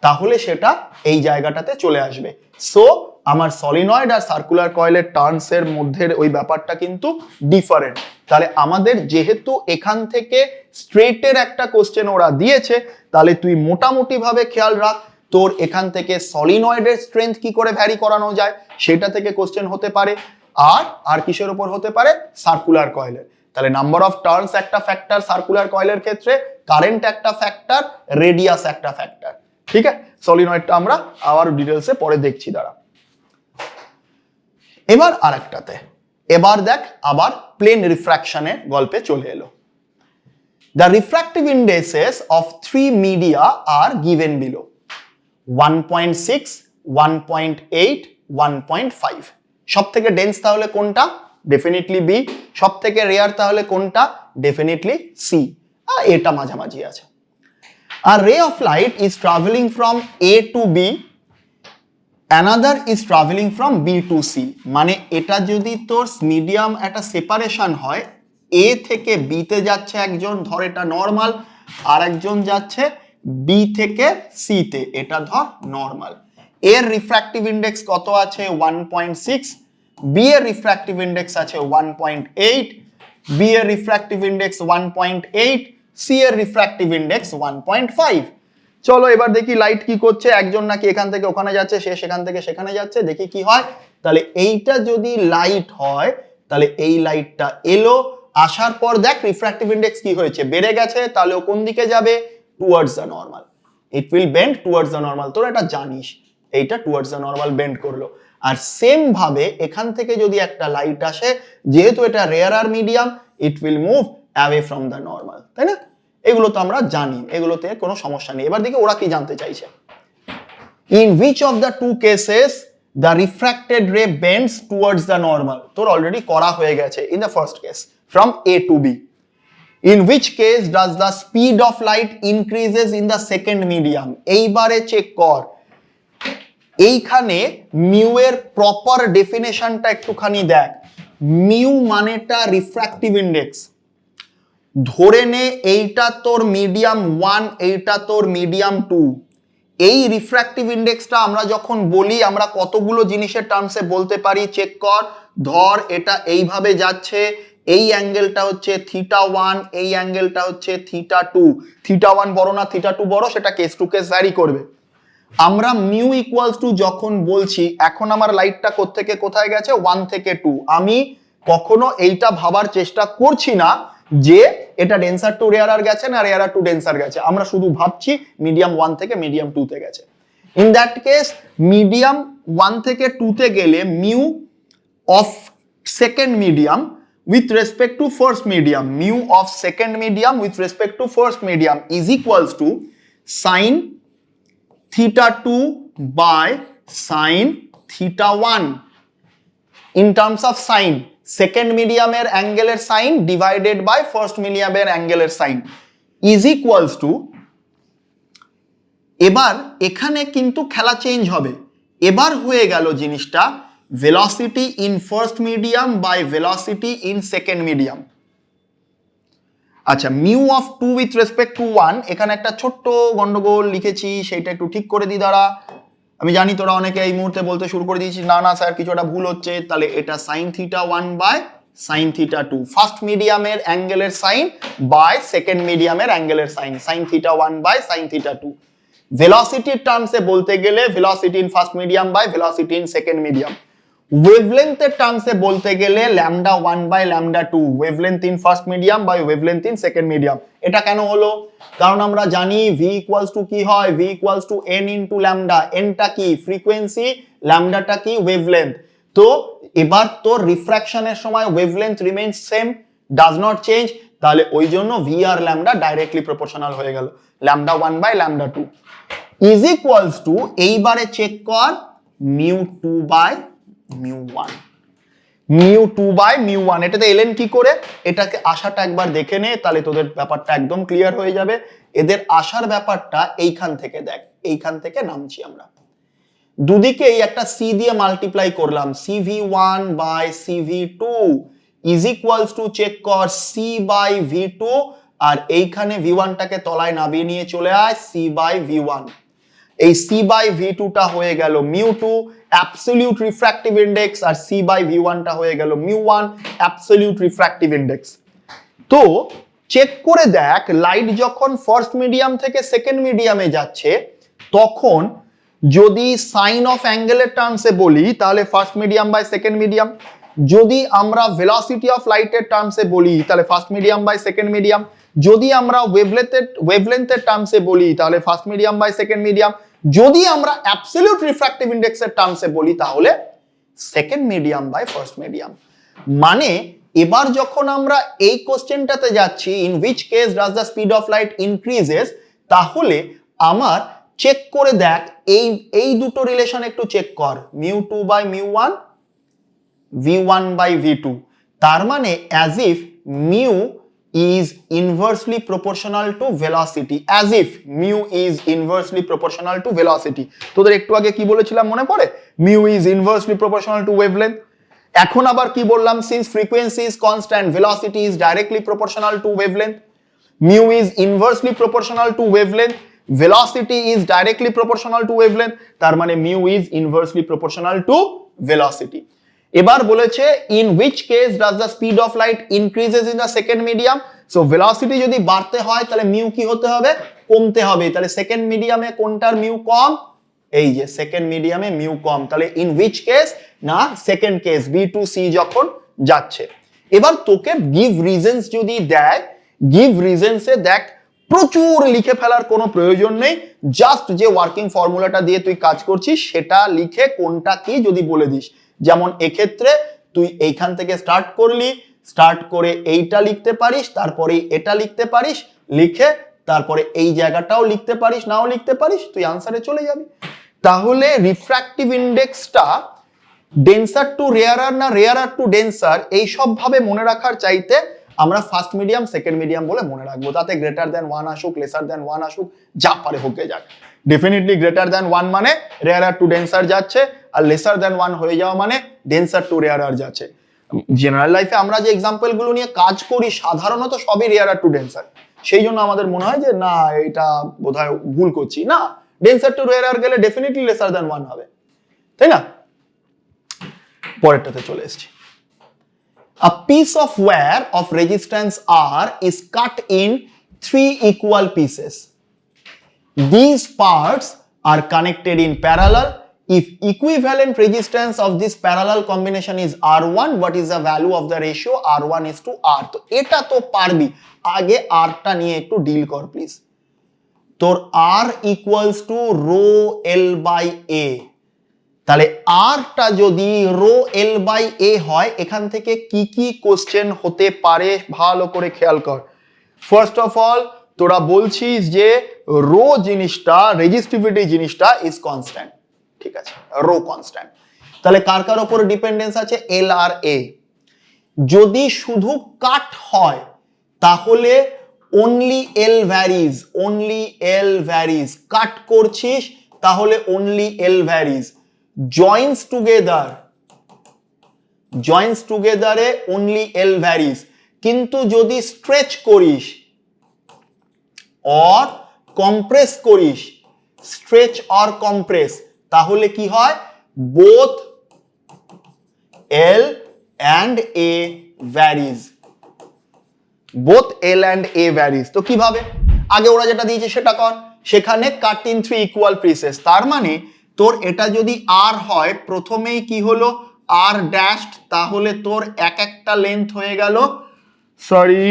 তাহলে সেটা এই জায়গাটাতে চলে আসবে। সো আমার সলিনয়েড আর সার্কুলার কয়েলের টার্নস এর মধ্যে ওই ব্যাপারটা কিন্তু ডিফারেন্ট। তাহলে আমাদের যেহেতু এখান থেকে স্ট্রেটের একটা কোশ্চেন ওরা দিয়েছে, তাহলে তুই মোটামুটি ভাবে খেয়াল রাখ তোর এখান থেকে সলিনয়েডের স্ট্রেংথ কি করে ভ্যারি করানো যায় সেটা থেকে কোশ্চেন হতে পারে, আর কিসের উপর হতে পারে, সার্কুলার কয়েলের। তাহলে নাম্বার অফ টার্নস একটা ফ্যাক্টর সার্কুলার কয়েলের ক্ষেত্রে, কারেন্ট একটা ফ্যাক্টর, রেডিয়াস একটা ফ্যাক্টর। ঠিক আছে, সলিনয়েডটা আমরা আবার ডিটেলসে পরে দেখছি দাঁড়া। এবার আরেকটাতে, এবার দেখ আবার প্লেন রিফ্র্যাকশনের গল্পে চলে এলো। The refractive indices of three media are given below: 1.6, 1.8, 1.5. সব থেকে ডেন্স তাহলে কোনটা? Definitely B. সব থেকে রেয়ার তাহলে কোনটা? Definitely C. এটা মাঝামাঝি আছে। A ray of light is traveling from A to B, another is traveling from B to C. মানে এটা যদি তোর মিডিয়াম একটা সেপারেশন হয়, A থেকে B তে যাচ্ছে একজন, ধর এটা নর্মাল, আর একজন যাচ্ছে B থেকে C তে, এটা ধর নর্মাল। এর রিফ্র্যাক্টিভ ইন্ডেক্স কত আছে? 1.6, B এর রিফ্র্যাক্টিভ ইন্ডেক্স আছে 1.8, B এর রিফ্র্যাক্টিভ ইন্ডেক্স 1.8, C এর রিফ্র্যাক্টিভ ইন্ডেক্স 1.5। চলো এবার দেখি লাইট কি করছে, একজন নাকি এখান থেকে ওখানে যাচ্ছে, সে সেখান থেকে সেখানে যাচ্ছে, দেখি কি হয়। তাহলে এইটা যদি লাইট হয়, তাহলে এই লাইটটা এলো, আসার পর দেখ রিফ্র্যাক্টিভ ইন্ডেক্স কি হয়েছে, বেড়ে গেছে, তাহলে ও কোন দিকে যাবে? Towards the normal. It will bend towards the normal. তোরা এটা জানিস, এইটা টুয়ার্ডস দ্য নর্মাল বেন্ড করলো। আর সেম ভাবে এখান থেকে যদি একটা লাইট আসে, যেহেতু এটা rare medium, it will move away from the normal, তাই না? এগুলো তো আমরা জানি, এগুলোতে কোনো সমস্যা নেই। এবার দেখি ওরা কি জানতে চাইছে। In which of the two cases the refracted ray bends towards the normal? তোর অলরেডি করা হয়ে গেছে। In the first case from A to B. In which case does the speed of light increases in the second medium? এইবারে check কর, এইখানে mu এর proper ডেফিনেশনটা একটুখানি দেখ। মিউ মানেটা রিফ্র্যাক্টিভ ইন্ডেক্স। ধরে নে এইটা তোর মিডিয়াম 1, এইটা তোর মিডিয়াম 2। এই রিফ্র্যাক্টিভ ইন্ডেক্সটা আমরা যখন বলি, আমরা কতগুলো জিনিসের টার্মসে বলতে পারি, চেক কর। ধর এটা এইভাবে যাচ্ছে, এই অ্যাঙ্গেলটা হচ্ছে θ1, এই অ্যাঙ্গেলটা হচ্ছে θ2। θ1 বড় না θ2 বড়, সেটা কেস টু কেস ভ্যারি করবে। আমরা মিউ ইকুয়ালস টু যখন বলছি, এখন আমার লাইটটা কোত্থেকে কোথায় গেছে? 1 থেকে 2। আমি কখনো এইটা ভাবার চেষ্টা করছি না যে এটা ডেন্সার টু রেয়ার গেছে না রেয়ার টু ডেন্সার গেছে, আমরা শুধু ভাবছি মিডিয়াম 1 থেকে মিডিয়াম 2 তে গেছে। ইন দ্যাট কেস মিডিয়াম 1 থেকে 2 তে গেলে mu of second medium with respect to first medium, mu of second medium with respect to first medium is equals to sin θ2 by sin θ1. In terms of sin, second medium এর অ্যাঙ্গেলের sign divided by first মিডিয়ামের অ্যাঙ্গেলের sign is equals two, এবার এখানে কিন্তু খেলা change হবে। এবার হয়ে গেল জিনিসটা velocity in first medium by velocity in second medium. আচ্ছা, mu of 2 with respect to 1, এখানে একটা ছোট্ট গন্ডগোল লিখেছি, সেইটা একটু ঠিক করে দিই দাঁড়া। আমি জানি তোরা অনেকে এই মুহূর্তে বলতে শুরু করে দিয়েছিস, না না স্যার কিছু একটা ভুল হচ্ছে। তাহলে এটা সাইন θ1 বাই সাইন θ2, ফার্স্ট মিডিয়ামের অ্যাঙ্গেলের সাইন বাই সেকেন্ড মিডিয়ামের অ্যাঙ্গেলের সাইন, সাইন θ1 বাই সাইন θ2। ভেলোসিটির টার্মসে বলতে গেলে velocity in first medium by velocity in second medium. ওয়েভলেন্থের টার্মসে বলতে গেলে lambda 1 by lambda 2, wavelength in first medium by wavelength in second medium. এটা কেন হলো? কারণ আমরা জানি ভি ইকুয়ালস টু কি হয়, V equals to N into lambda. এনটা কি? ফ্রিকোয়েন্সি, ল্যামডাটা কি? ওয়েভলেন্থ। তো এবার তোর রিফ্র্যাকশনের সময় wavelength remains same, does not change, তাহলে ওই জন্য ভি আর ল্যামডা ডাইরেক্টলি প্রপোর্শনাল হয়ে গেল, lambda 1 by lambda 2 is equals to, এইবারে চেক কর, mu 2 by mu 1, mu 2 by mu 1। এটাতে এলেন কি করে? এটাকে আশাটা একবার দেখে নে, তাহলে তোদের ব্যাপারটা একদম ক্লিয়ার হয়ে যাবে। এদের আসার ব্যাপারটা এইখান থেকে দেখ, এইখান থেকে নামছি আমরা, দুদিকে এই একটা সি দিয়ে মাল্টিপ্লাই করলাম, CV1 by CV2 is equals to, check কর, সি বাই V2, আর এইখানে V1টাকে তলায় নামিয়ে নিয়ে চলে আয়, সি বাই V1। এই c/v2 টা হয়ে গেল μ2 অ্যাবসলিউট রিফ্র্যাক্টিভ ইনডেক্স, আর c/v1 টা হয়ে গেল μ1 অ্যাবসলিউট রিফ্র্যাক্টিভ ইনডেক্স। তো চেক করে দেখ, লাইট যখন ফার্স্ট মিডিয়াম থেকে সেকেন্ড মিডিয়ামে যাচ্ছে তখন যদি সাইন অফ অ্যাঙ্গেলের টার্মসে বলি তাহলে first medium by second medium, যদি আমরা ভেলোসিটি অফ লাইটের টার্মসে বলি তাহলে first medium by second medium, যদি আমরা ওয়েভলেন্থের টার্মসে বলি তাহলে first medium by second medium, যদি আমরা অ্যাবসলিউট রিফ্র্যাক্টিভ ইনডেক্সের টার্মসে বলি তাহলে second medium by first medium. মানে এবার যখন আমরা এই কোশ্চেনটাতে যাচ্ছি in which case does the speed of light increases, তাহলে আমার চেক করে দেখ এই দুটো রিলেশন একটু চেক কর, μ2 বাই μ1 v1 বাই v2, তার মানে as if mu is inversely proportional to velocity, as if mu is inversely proportional to velocity। তোদের একটু আগে কি বলেছিলাম মনে পড়ে? mu is inversely proportional to wavelength। এখন আবার কি বললাম? since frequency is constant, velocity is directly proportional to wavelength। mu is inversely proportional to wavelength, velocity is directly proportional to wavelength, তার মানে mu is inversely proportional to velocity। এবার বলেছে in which case does the speed of light increases in the second medium, so velocity যদি বাড়তে হয় তাহলে mu কি হতে হবে? কমতে হবে। তাহলে সেকেন্ড মিডিয়ামে কোনটার mu কম? এই যে সেকেন্ড মিডিয়ামে mu কম। তাহলে in which case না সেকেন্ড কেস b2c যখন যাচ্ছে। এবার তোকে give reasons যদি দেয়, give reasons এ দেখ প্রচুর লিখে ফেলার কোনো প্রয়োজন নেই, জাস্ট যে ওয়ার্কিং ফর্মুলাটা দিয়ে তুই কাজ করছিস সেটা লিখে কোনটা কি যদি বলে দিস। যেমন এক্ষেত্রে তুই এইখান থেকে স্টার্ট করলি, স্টার্ট করে এইটা লিখতে পারিস, তারপরে এটা লিখতে পারিস, লিখে তারপরে এই জায়গাটাও লিখতে পারিস, নাও লিখতে পারিস, তুই আনসারে চলে যাবি। তাহলে রিফ্র্যাক্টিভ ইনডেক্সটা ডেন্সার টু রেয়ারার না রেয়ারার টু ডেন্সার এই সব ভাবে মনে রাখার চাইতে আমরা ফার্স্ট মিডিয়াম সেকেন্ড মিডিয়াম বলে মনে রাখবো, তাতে গ্রেটার দ্যান 1 আসুক লেসার দ্যান 1 আসুক যা পারে হোকে যাক। ডেফিনেটলি গ্রেটার দ্যান 1 মানে রেয়ারার টু ডেন্সার যাচ্ছে, আর লেসার দ্যান 1 হয়ে যাওয়া মানে ডেন্সার টু রেয়ারার যাচ্ছে। জেনারেল লাইফে আমরা যে এক্সাম্পল গুলো নিয়ে কাজ করি সাধারণত সবই রেয়ারার টু ডেন্সার, সেই জন্য আমাদের মনে হয় যে না এটা বোধহয় ভুল করছি। না, ডেন্সার টু রেয়ারার গেলে ডেফিনেটলি লেসার দ্যান 1 হবে, তাই না? পরেরটাতে চলে এসেছি। A piece of wire of resistance R is cut in 3 equal pieces. These parts are connected in parallel. If equivalent resistance of this parallel combination is R1, what is the value of the ratio R1 is to R? তো এটা তো পারবি, আগে R টা নিয়ে একটু deal কর please. তোর R equals to rho L by A, তাহলে R টা যদি rho L by A হয়, এখান থেকে কি কি কোশ্চেন হতে পারে ভালো করে খেয়াল কর। ফার্স্ট অফ অল তোরা বলছিস যে রো জিনিসটা, রেজিস্টিভিটি জিনিসটা ইজ কনস্ট্যান্ট, ঠিক আছে, রো কনস্ট্যান্ট। তাহলে কার কার উপর ডিপেন্ডেন্স আছে? এল আর এ। যদি শুধু কাট হয় তাহলে only L varies, only L varies. Cut করছিস তাহলে only L varies. Joints together, joints টুগেদারে অনলি এল ভ্যারিজ। কিন্তু যদি স্ট্রেচ করিস অর কম্প্রেস করিস, স্ট্রেচ অর কম্প্রেস, তাহলে কি হয়? Both L and A varies, both L and A varies. তো কিভাবে? আগে ওরা যেটা দিয়েছে সেটা কর। সেখানে কাট ইন 3 ইকুয়াল পিসেস, তার মানে তোর এটা যদি আর হয় প্রথমেই কি হলো আর ড্যাশ, তাহলে তোর এক একটা লেন্থ হয়ে গেল, সরি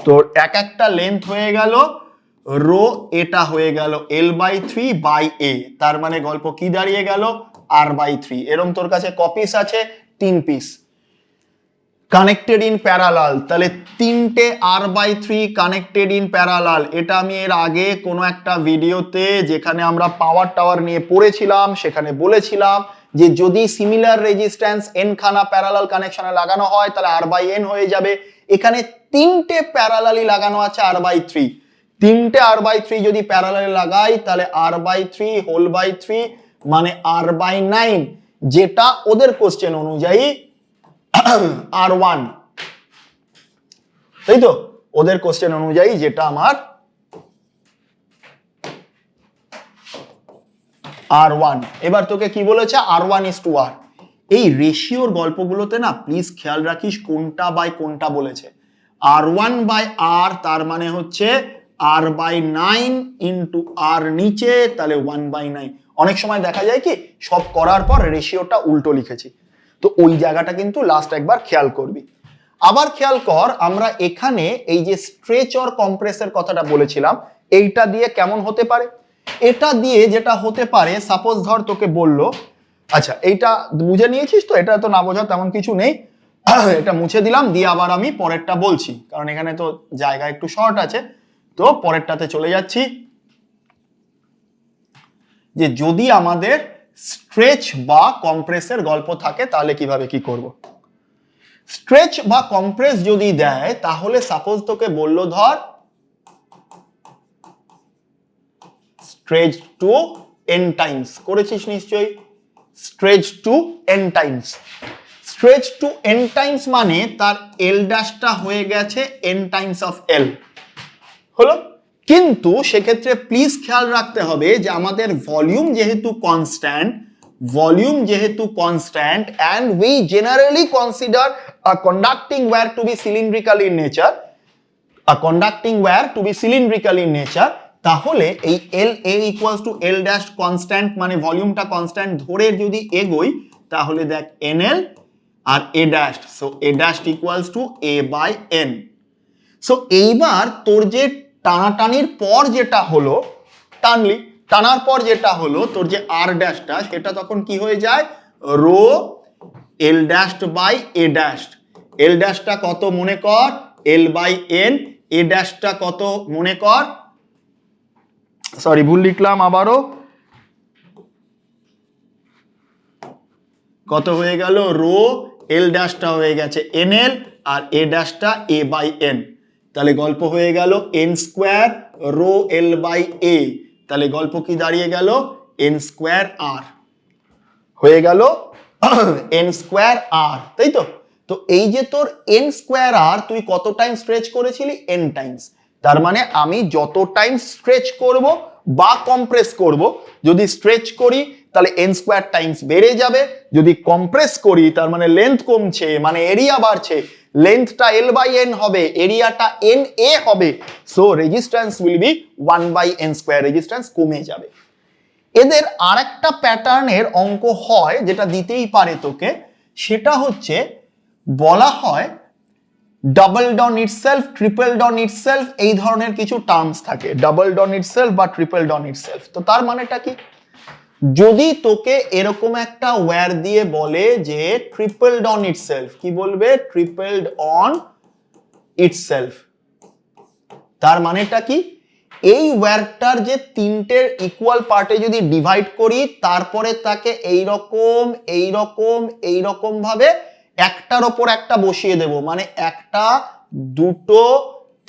তোর এক একটা লেন্থ হয়ে গেল রো, এটা হয়ে গেল এল বাই 3 বাই এ, তার মানে গল্প কি দাঁড়িয়ে গেল? আর বাই 3। এরম তোর কাছে কপিস আছে? 3 পিস। কানেক্টেড ইন প্যারালাল, তাহলে 3টে আর বাই 3 কানেক্টেড ইন প্যারালাল। এটা আমি এর আগে কোনো একটা ভিডিওতে যেখানে আমরা পাওয়ার টাওয়ার নিয়ে পড়েছিলাম সেখানে বলেছিলাম যে যদি সিমিলার রেজিস্ট্যান্স এন খানা প্যারালাল কানেকশনে লাগানো হয় তাহলে আর বাই এন হয়ে যাবে। এখানে 3টে প্যারালালি লাগানো আছে আর বাই 3, 3টে আর বাই 3 যদি প্যারালালি লাগাই তাহলে আর বাই 3 হোল বাই 3 মানে আর বাই 9, যেটা ওদের কোশ্চেন অনুযায়ী R1, তাই তো? ওদের কোশ্চেন অনুযায়ী যেটা আমার R1। এবার তোকে কি বলেছে, R1:R। এই রেশিওর গল্পগুলোতে না প্লিজ খেয়াল রাখিস কোনটা বাই কোনটা বলেছে। R1/R তার মানে হচ্ছে R/9 ইন্টু R নিচে, তাহলে 1/9। অনেক সময় দেখা যায় কি সব করার পর রেশিওটা উল্টো লিখেছি, তো ওই জায়গাটা কিন্তু লাস্ট একবার খেয়াল করবি। আবার খেয়াল কর, আমরা এখানে এই যে স্ট্রেচ অর কম্প্রেসের কথাটা বলেছিলাম, এইটা দিয়ে কেমন হতে পারে, এটা দিয়ে যেটা হতে পারে, সাপোজ ধর তোকে বললো, আচ্ছা এইটা বুঝে নিয়েছিস তো, এটা তো না বোঝা তেমন কিছু নেই, এটা মুছে দিলাম, দিয়ে আবার আমি পরেরটা বলছি, কারণ এখানে তো জায়গা একটু শর্ট আছে, তো পরেরটাতে চলে যাচ্ছি। যে যদি আমাদের স্ট্রেচ বা কম্প্রেসের গল্প থাকে তাহলে কিভাবে কি করব। স্ট্রেচ বা কম্প্রেস যদি দেয় তাহলে সাপোজ তোকে বললো ধর স্ট্রেচ টু n টাইমস, করেছিস নিশ্চয়ই, stretch to n times. Stretch to n times মানে তার l ড্যাশটা হয়ে গেছে n টাইমস অফ l হলো। কিন্তু সেক্ষেত্রে প্লিজ খেয়াল রাখতে হবে যে আমাদের ভলিউম যেহেতু constant and we generally consider a conducting wire to be cylindrical in nature, তাহলে এই LA equals to L dash constant মানে ভলিউমটা কনস্ট্যান্ট ধরে যদি এগোই তাহলে দেখ NL আর A dash, so A dash equals to A by N। So এইবার তোর যে টানাটানির পর যেটা হলো, টানার পর যেটা হলো তোর যে আর ড্যাশটা, সেটা তখন কি হয়ে যায়, rho L dashed by A dashed. L ড্যাশটা কত মনে কর, এল বাই এন। এ ড্যাশটা কত মনে কর, সরি ভুল লিখলাম আবারও, কত হয়ে গেল, রো এল ড্যাশটা হয়ে গেছে এন এল আর এ ড্যাশটা এ বাই এন, তাহলে গল্প হয়ে গেল N square rho L by A, তাহলে গল্প কি দাঁড়িয়ে গেল, এন স্কোয়ার আর হয়ে গেল এন স্কোয়ার আর, তাই তো। তো এই যে তোর এন স্কোয়ার আর তুই কত টাইম স্ট্রেচ করেছিলি, এন টাইমস, তার মানে আমি যত টাইম স্ট্রেচ করব বা কম্প্রেস করব, যদি স্ট্রেচ করি তাহলে এন স্কোয়ার টাইমস বেড়ে যাবে, যদি কম্প্রেস করি তার মানে লেন্থ কমছে, মানে এরিয়া বাড়ছে, লেন্থটা এল বাই এন হবে, এরিয়াটা এন এ হবে, so resistance will be 1/n square, resistance কমে যাবে। এদের আরেকটা প্যাটার্নের অঙ্ক হয় যেটা দিতেই পারে তোকে, সেটা হচ্ছে বলা হয় ডাবল ডন ইটসেলফ, ট্রিপল ডন ইটসেলফ, এই ধরনের কিছু টার্মস থাকে, ডাবল ডন ইটসেলফ বা ট্রিপল ডন ইটসেলফ। তো তার মানেটা কি, যদি তোকে এরকম একটা ওয়্যার দিয়ে বলে যে ট্রিপলড অন ইটসেলফ, কি বলবে, ট্রিপলড অন ইটসেলফ, তার মানেটা কি, এই ওয়্যারটার যে তিনটে ইকুয়াল পার্টে যদি ডিভাইড করি তারপরে তাকে এইরকম ভাবে একটার ওপর একটা বসিয়ে দেব, মানে একটা দুটো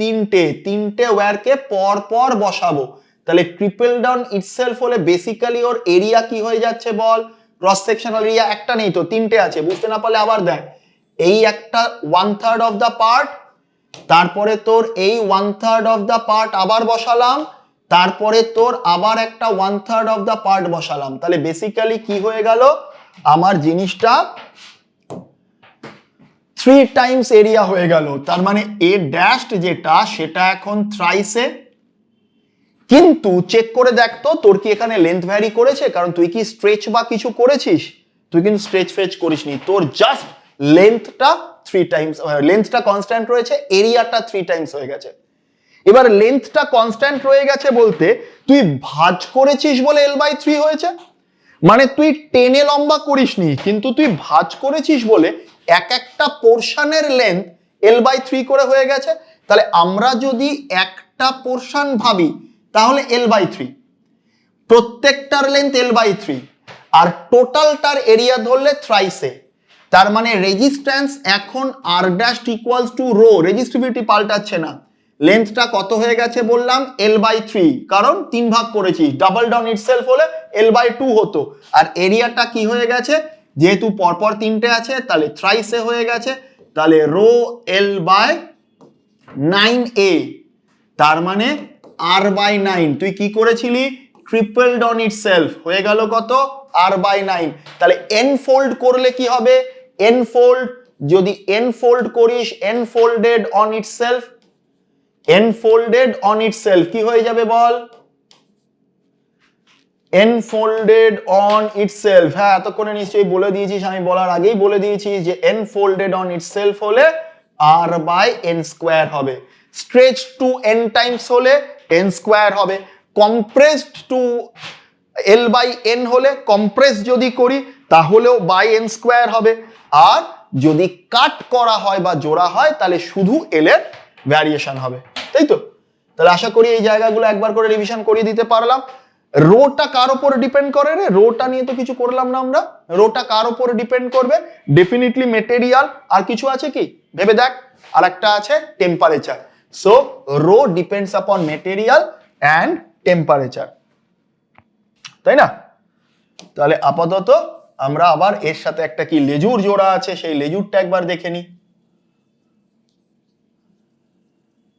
তিনটে ওয়্যারকে পর পর বসাবো, তাহলে ট্রিপল ডাউন ইটসেলফ হলে বেসিক্যালি ওর এরিয়া কি হয়ে যাচ্ছে বল, ক্রস সেকশনাল এরিয়া একটা নেই তো তিনটে আছে, বুঝতে না পারলে আবার দেখ, এই একটা 1/3 অফ দ্য পার্ট, তারপরে তোর এই 1/3 অফ দ্য পার্ট আবার বসালাম, তারপরে তোর আবার একটা 1/3 অফ দ্য পার্ট বসালাম, তাহলে বেসিক্যালি কি হয়ে গেল, আমার জিনিসটা 3 টাইমস এরিয়া হয়ে গেল, তার মানে এ ড্যাশড যেটা সেটা এখন থ্রাইসে। কিন্তু চেক করে দেখ তো তোর কি এখানে লেন্থ ভ্যারি করেছে, কারণ তুই কি স্ট্রেচ বা কিছু করেছিস, তুই কিন্তু স্ট্রেচ ফ্রেচ করিসনি, তোর জাস্ট লেন্থটা 3 টাইমস, লেন্থটা কনস্ট্যান্ট রয়েছে, এরিয়াটা 3 টাইমস হয়ে গেছে। এবার লেন্থটা কনস্ট্যান্ট রয়ে গেছে বলতে তুই ভাঁজ করেছিস বলে L/3 হয়েছে, মানে তুই টেনে লম্বা করিসনি, কিন্তু তুই ভাঁজ করেছিস বলে এক একটা পোর্শনের লেন্থ L/3 করে হয়ে গেছে। তাহলে আমরা যদি একটা পোর্শন ভাবি তাহলে L/3, প্রত্যেকটার লেন্থ L/3 আর টোটালটার এরিয়া ধরলে থ্রাইসে, তার মানে রেজিস্ট্যান্স এখন R dash equals to rho, resistivity পাল্টাচ্ছে না, লেন্থটা কত হয়ে গেছে বললাম L/3, কারণ 3 ভাগ করেছি, ডাবল ডাউন ইটসেলফ হলে L/2 হতো, আর এরিয়াটা কি হয়ে গেছে, যেহেতু পরপর তিনটে আছে তাহলে থ্রাইসে হয়ে গেছে, তাহলে রো L/9A, তার মানে R/9, তুই কি করেছিলি, ট্রিপলড অন ইটসেলফ হয়ে গেল কত r/9 তাহলে n ফোল্ড করলে কি হবে n ফোল্ড যদি n ফোল্ড করিস n folded on itself n folded on itself কি হয়ে যাবে বল n folded on itself হ্যাঁ এতক্ষণে নিশ্চয়ই বলে দিয়েছিস আমি বলার আগেই বলে দিয়েছি যে n folded on itself হলে r/n স্কয়ার হবে stretched to n times হলে n স্কয়ার হবে compressed to l/n হলে compress যদি করি তাহলেও by n স্কয়ার হবে আর যদি কাট করা হয় বা জোড়া হয় তাহলে শুধু l এর ভ্যারিয়েশন হবে তাই তো তাহলে আশা করি এই জায়গাগুলো একবার করে রিভিশন করিয়ে দিতে পারলাম রোটা কার উপর ডিপেন্ড করে রে রোটা নিয়ে তো কিছু করলাম না আমরা রোটা কার উপর ডিপেন্ড করবে ডেফিনেটলি ম্যাটেরিয়াল আর কিছু আছে কি ভেবে দেখ আরেকটা আছে temperature so rho depends upon material and temperature তাই না তাহলে আপাতত আমরা আবার এর সাথে একটা কি লেজুর জোড়া আছে সেই লেজুরটা একবার দেখে নি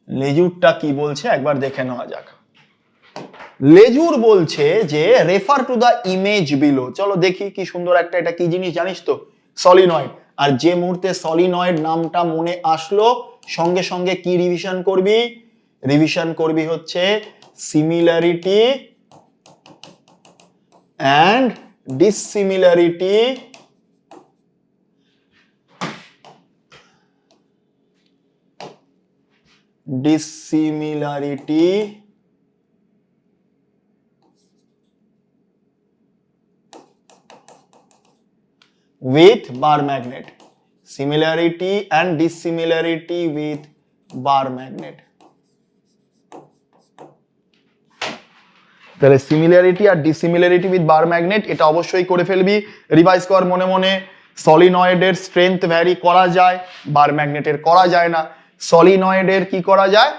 লেজুরটা কি বলছে একবার দেখে নেওয়া যাক লেজুর বলছে যে refer to the image below চলো দেখি কি সুন্দর একটা এটা কি জিনিস জানিস তো সলিনয়েড আর যে মুহূর্তে সলিনয়েড নামটা মনে আসলো সঙ্গে সঙ্গে কি রিভিশন করবি হচ্ছে similarity and dissimilarity with bar magnet similarity and dissimilarity with bar magnet তাহলে সিমিলারিটি আর ডিসিমিলারিটি উইথ বার ম্যাগনেট এটা অবশ্যই করে ফেলবি রিভাইজ কর মনে মনে সলিনয়েডের স্ট্রেংথ ভ্যারি করা যায় বার ম্যাগনেটের করা যায় না সলিনয়েডের কি করা যায়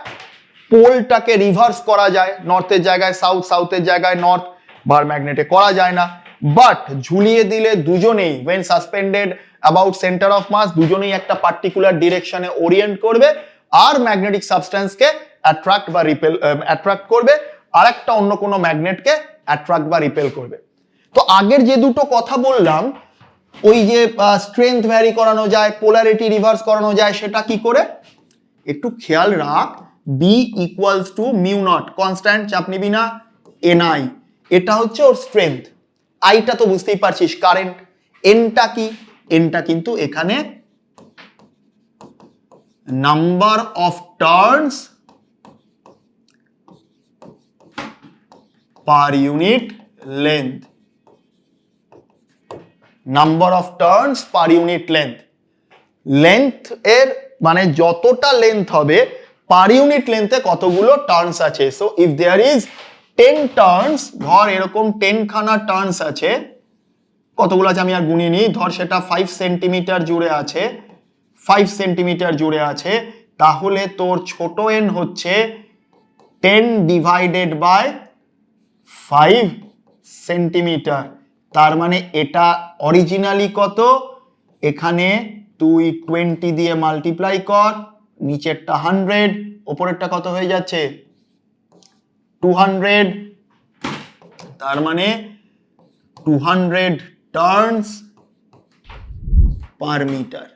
পোলটাকে রিভার্স করা যায় নর্থের জায়গায় সাউথ সাউথের জায়গায় নর্থ বার ম্যাগনেটে করা যায় না বাট ঝুলিয়ে দিলে দুজনেই when suspended about center of mass দুজনেই একটা পার্টিকুলার ডিরেকশনে ওরিয়েন্ট করবে আর ম্যাগনেটিক সাবস্টেন্সকে অ্যাট্রাক্ট বা রিপেল অ্যাট্রাক্ট করবে আর একটা অন্য কোনো ম্যাগনেটকে অ্যাট্রাক্ট বা রিপেল করবে তো আগের যে দুটো কথা বললাম ওই যে স্ট্রেংথ ভ্যারি করানো যায় পোলারিটি রিভার্স করানো যায় সেটা কি করে একটু খেয়াল রাখ B equals to mu naught constant চাপ নিবি না ni এটা হচ্ছে ওর স্ট্রেংথ আইটা তো বুঝতেই পারছিস কারেন্ট এনটা কি এনটা কিন্তু এখানে number of turns per unit length number of turns per unit length length এর মানে যতটা লেন্থ হবে পার ইউনিট লেন্থে কতগুলো টার্নস আছে so if there is 10 turns ধর এরকম 10 খানা টার্নস আছে কতগুলো আছে আমি আর গুনি নি ধর সেটা 5 সেন্টিমিটার জুড়ে আছে 5 সেন্টিমিটার জুড়ে আছে তাহলে তোর ছোট n হচ্ছে 10 ডিভাইডেড বাই 5 সেন্টিমিটার তার মানে এটা অরিজিনালি কত এখানে তুই 20 দিয়ে মাল্টিপ্লাই কর নিচেরটা 100 উপরেরটা কত হয়ে যাচ্ছে 200 তার মানে 200 টার্নস পার মিটার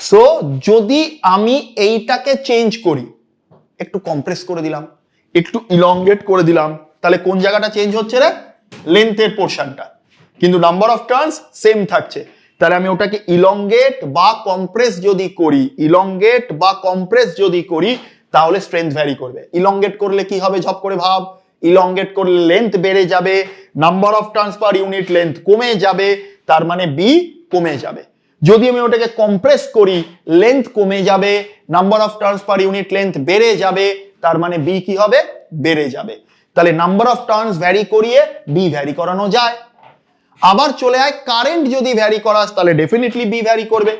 সো যদি আমি এইটাকে চেঞ্জ করি একটু কম্প্রেস করে দিলাম একটু ইলংগেট করে দিলাম তাহলে কোন জায়গাটা চেঞ্জ হচ্ছে রে লেন্থের পোরশনটা কিন্তু নাম্বার অফ টার্নস সেম থাকছে তাহলে আমি ওটাকে ইলংগেট বা কম্প্রেস যদি করি তাহলে স্ট্রেংথ ভ্যারি করবে ইলংগেট করলে কি হবে ঝপ করে ভাব ইলংগেট করলে লেন্থ বেড়ে যাবে number of turns per unit length কমে যাবে তার মানে বি কমে যাবে যদি আমি ওটাকে কম্প্রেস করি লেন্থ কমে যাবে number of turns per unit length বেড়ে যাবে তার মানে বি কি হবে বেড়ে যাবে তাহলে নাম্বার অফ টার্নস ভ্যারি করিয়ে বি ভ্যারি করানো যায় আবার চলে আয় কারেন্ট যদি ভ্যারি করাস তাহলে ডেফিনেটলি বি ভ্যারি করবে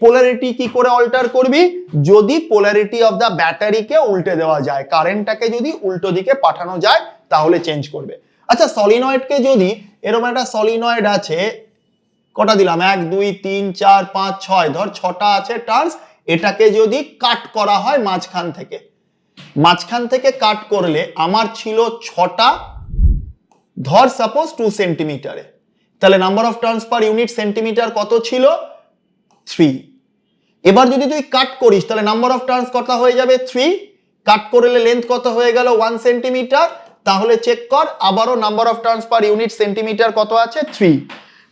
পোলারিটি কি করে অল্টার করবি যদি পোলারিটি অফ দা ব্যাটারিকে উল্টে দেওয়া যায় কারেন্টটাকে যদি উল্টো দিকে পাঠানো যায় তাহলে চেঞ্জ করবে আচ্ছা সলিনয়েডকে যদি এরকম একটা সলিনয়েড আছে কটা দিলাম 1 2 3 4 5 6 ধর 6টা আছে টার্নস এটাকে যদি কাট করা হয় মাঝখান থেকে মাঝখান থেকে কাট করলে আমার ছিল 6টা, ধর সাপোজ 2 সেন্টিমিটারে, তাহলে number of turns per unit centimetre কত ছিল? 3। এবার যদি তুই কাট করিস তাহলে নাম্বার অফ টার্নস কত হয়ে যাবে? 3। কাট করলে লেন্থ কত হয়ে গেল? 1 সেন্টিমিটার। তাহলে চেক কর আবারও number of turns per unit centimetre কত আছে? 3।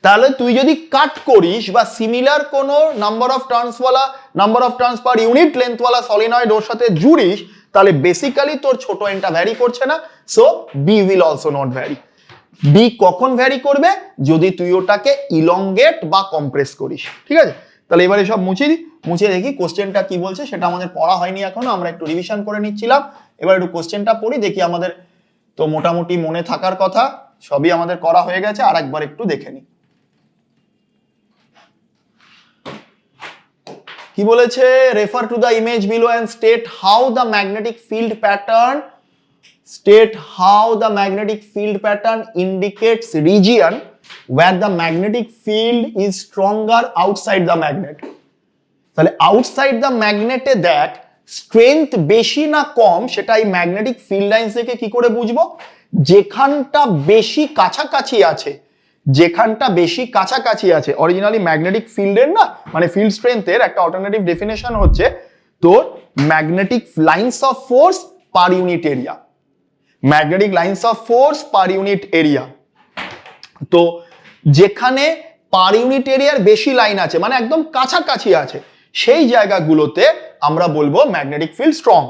তাহলে তুই যদি কাট করিস বা সিমিলার কোনো number of turns per unit লেন্থওয়ালা সলিনয়েড ওর সাথে জুড়িস, তাহলে বেসিক্যালি তোর ছোট এনটা ভ্যারি করছে না, so B will also not vary. B কখন ভ্যারি করবে? যদি তুই ওটাকে ইলংগেট বা কম্প্রেস করিস। ঠিক আছে, তাহলে এবারে সব মুছে দেখি কোশ্চেনটা কি বলছে। সেটা আমাদের পড়া হয়নি এখনো, আমরা একটু রিভিশন করে নিচ্ছিলাম। এবার একটু কোশ্চেনটা পড়ি, দেখি আমাদের তো মোটামুটি মনে থাকার কথা, সবই আমাদের করা হয়ে গেছে, আর একবার একটু দেখে নি। কি বলেছে? Refer to the image below and state how the magnetic field pattern indicates region where the magnetic field is stronger outside the magnet. তাহলে আউটসাইড দ্য ম্যাগনেটে দেখ স্ট্রেংথ বেশি না কম, সেটা এই ম্যাগনেটিক ফিল্ড লাইন্স থেকে কি করে বুঝবো? যেখানটা বেশি কাছাকাছি আছে, অরিজিনালি ম্যাগনেটিক ফিল্ডের না, মানে ফিল্ড স্ট্রেংথের একটা অল্টারনেটিভ ডেফিনেশন হচ্ছে তোর magnetic lines of force per unit area. Magnetic lines of force per unit area, তো যেখানে পার ইউনিট এরিয়ার বেশি লাইন আছে, মানে একদম কাছাকাছি আছে, সেই জায়গাগুলোতে আমরা বলবো ম্যাগনেটিক ফিল্ড স্ট্রং।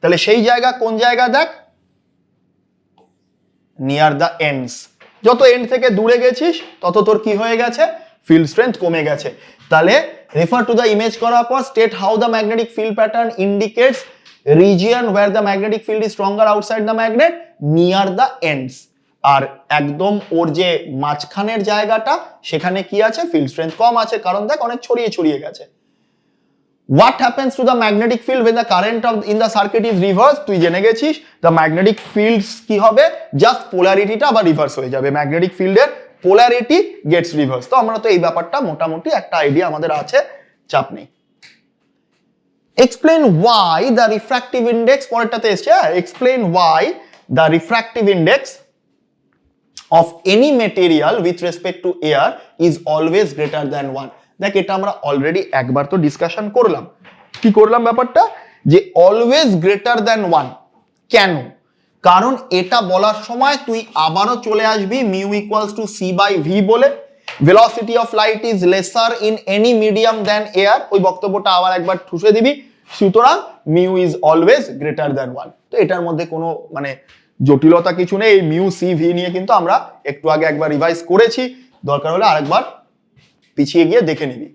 তাহলে সেই জায়গা কোন জায়গা? দেখ, নিয়ার দ্য এন্ডস। যত এন্ড থেকে দূরে গেছিস তত তোর কি হয়ে গেছে? ফিল্ড স্ট্রেংথ কমে গেছে। তাহলে রেফার টু দ্য ইমেজ করার পর state how the magnetic field pattern indicates region where the magnetic field is stronger outside the magnet near the ends. আর একদম ওর যে মাঝখানের জায়গাটা, সেখানে কি আছে? ফিল্ড স্ট্রেংথ কম আছে, কারণ দেখ অনেক ছড়িয়ে গেছে। What happens to the magnetic field when the current in the circuit is reversed? তুই জেনে গেছিস the magnetic fields কি হবে? জাস্ট পোলারিটিটা আবার রিভার্স হয়ে যাবে, ম্যাগনেটিক ফিল্ডের পোলারিটি গেটস রিভার্স। তো আমরা তো এই ব্যাপারটা মোটামুটি একটা আইডিয়া আমাদের আছে, চাপ নেই। Explain why the refractive index, পরেরটাতে এসছে, explain why the refractive index of any material with respect to air is always greater than 1. দেখ এটা আমরা অলরেডি একবার তো ডিসকাশন করলাম। কি করলাম ব্যাপারটা? যে অলওয়েজ গ্রেটার দ্যান 1। কেন? কারণ এটা বলার সময় তুই আবারও চলে আসবি mu equals to C by V বলে, velocity of light is lesser in any medium than air, ওই বক্তব্যটা আবার একবার ঠুসে দিবি। সুতরাং mu is always greater than 1। তো এটার মধ্যে কোনো মানে জটিলতা কিছু নেই। এই মিউ সি ভি নিয়ে কিন্তু আমরা একটু আগে একবার রিভাইজ করেছি, দরকার হলে আরেকবার পিছিয়ে গিয়ে দেখে নিবি।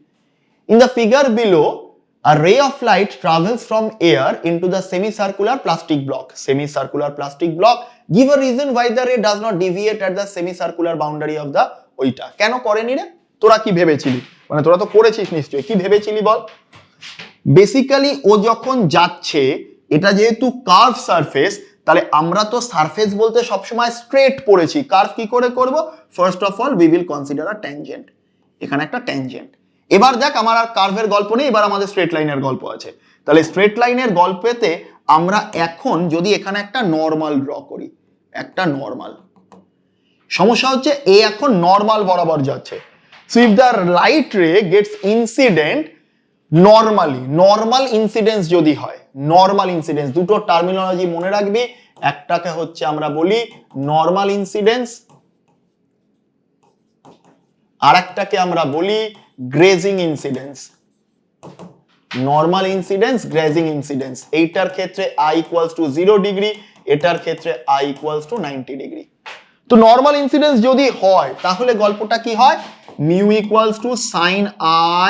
In the figure below a ray of light travels from air into the semicircular plastic block. Give a reason why the ray does not deviate at the semicircular boundary of the ওইটা। কেন করেনি রে? তোরা কি ভেবেছিলি? মানে তোরা তো করেছিস নিশ্চয়ই, কি ভেবেছিলি বল? বেসিক্যালি ও যখন যাচ্ছে, এটা যেহেতু কার্ভ সারফেস, তাহলে আমরা তো সারফেস বলতে সবসময় স্ট্রেট পড়েছি। কার্ভ কি করে করব? First of all we will consider a tangent. এখানে একটা ট্যানজেন্ট। এবার দেখ আমার আর কার্ভের গল্প নেই, এবার আমাদের স্ট্রেট লাইনের গল্প আছে। তাহলে স্ট্রেট লাইনের গল্পেতে আমরা এখন যদি এখানে একটা নর্মাল ড্র করি, একটা নর্মাল, সমস্যা হচ্ছে এ এখন নর্মাল বরাবর যাচ্ছে। So if the light ray gets incident normally, normal incidence যদি হয়, নর্মাল ইনসিডেন্স, দুটো টার্মিনোলজি মনে রাখবি, একটাকে হচ্ছে আমরা বলি নর্মাল ইনসিডেন্স, আর একটাকে আমরা বলি grazing incidence. Normal incidence, grazing incidence, এইটার ক্ষেত্রে i ইকুয়ালস টু 0 ডিগ্রি, এটার ক্ষেত্রে i ইকুয়ালস টু 90 ডিগ্রি। তো নর্মাল ইনসিডেন্স যদি হয় তাহলে গল্পটা কি হয়? Mu equals to sine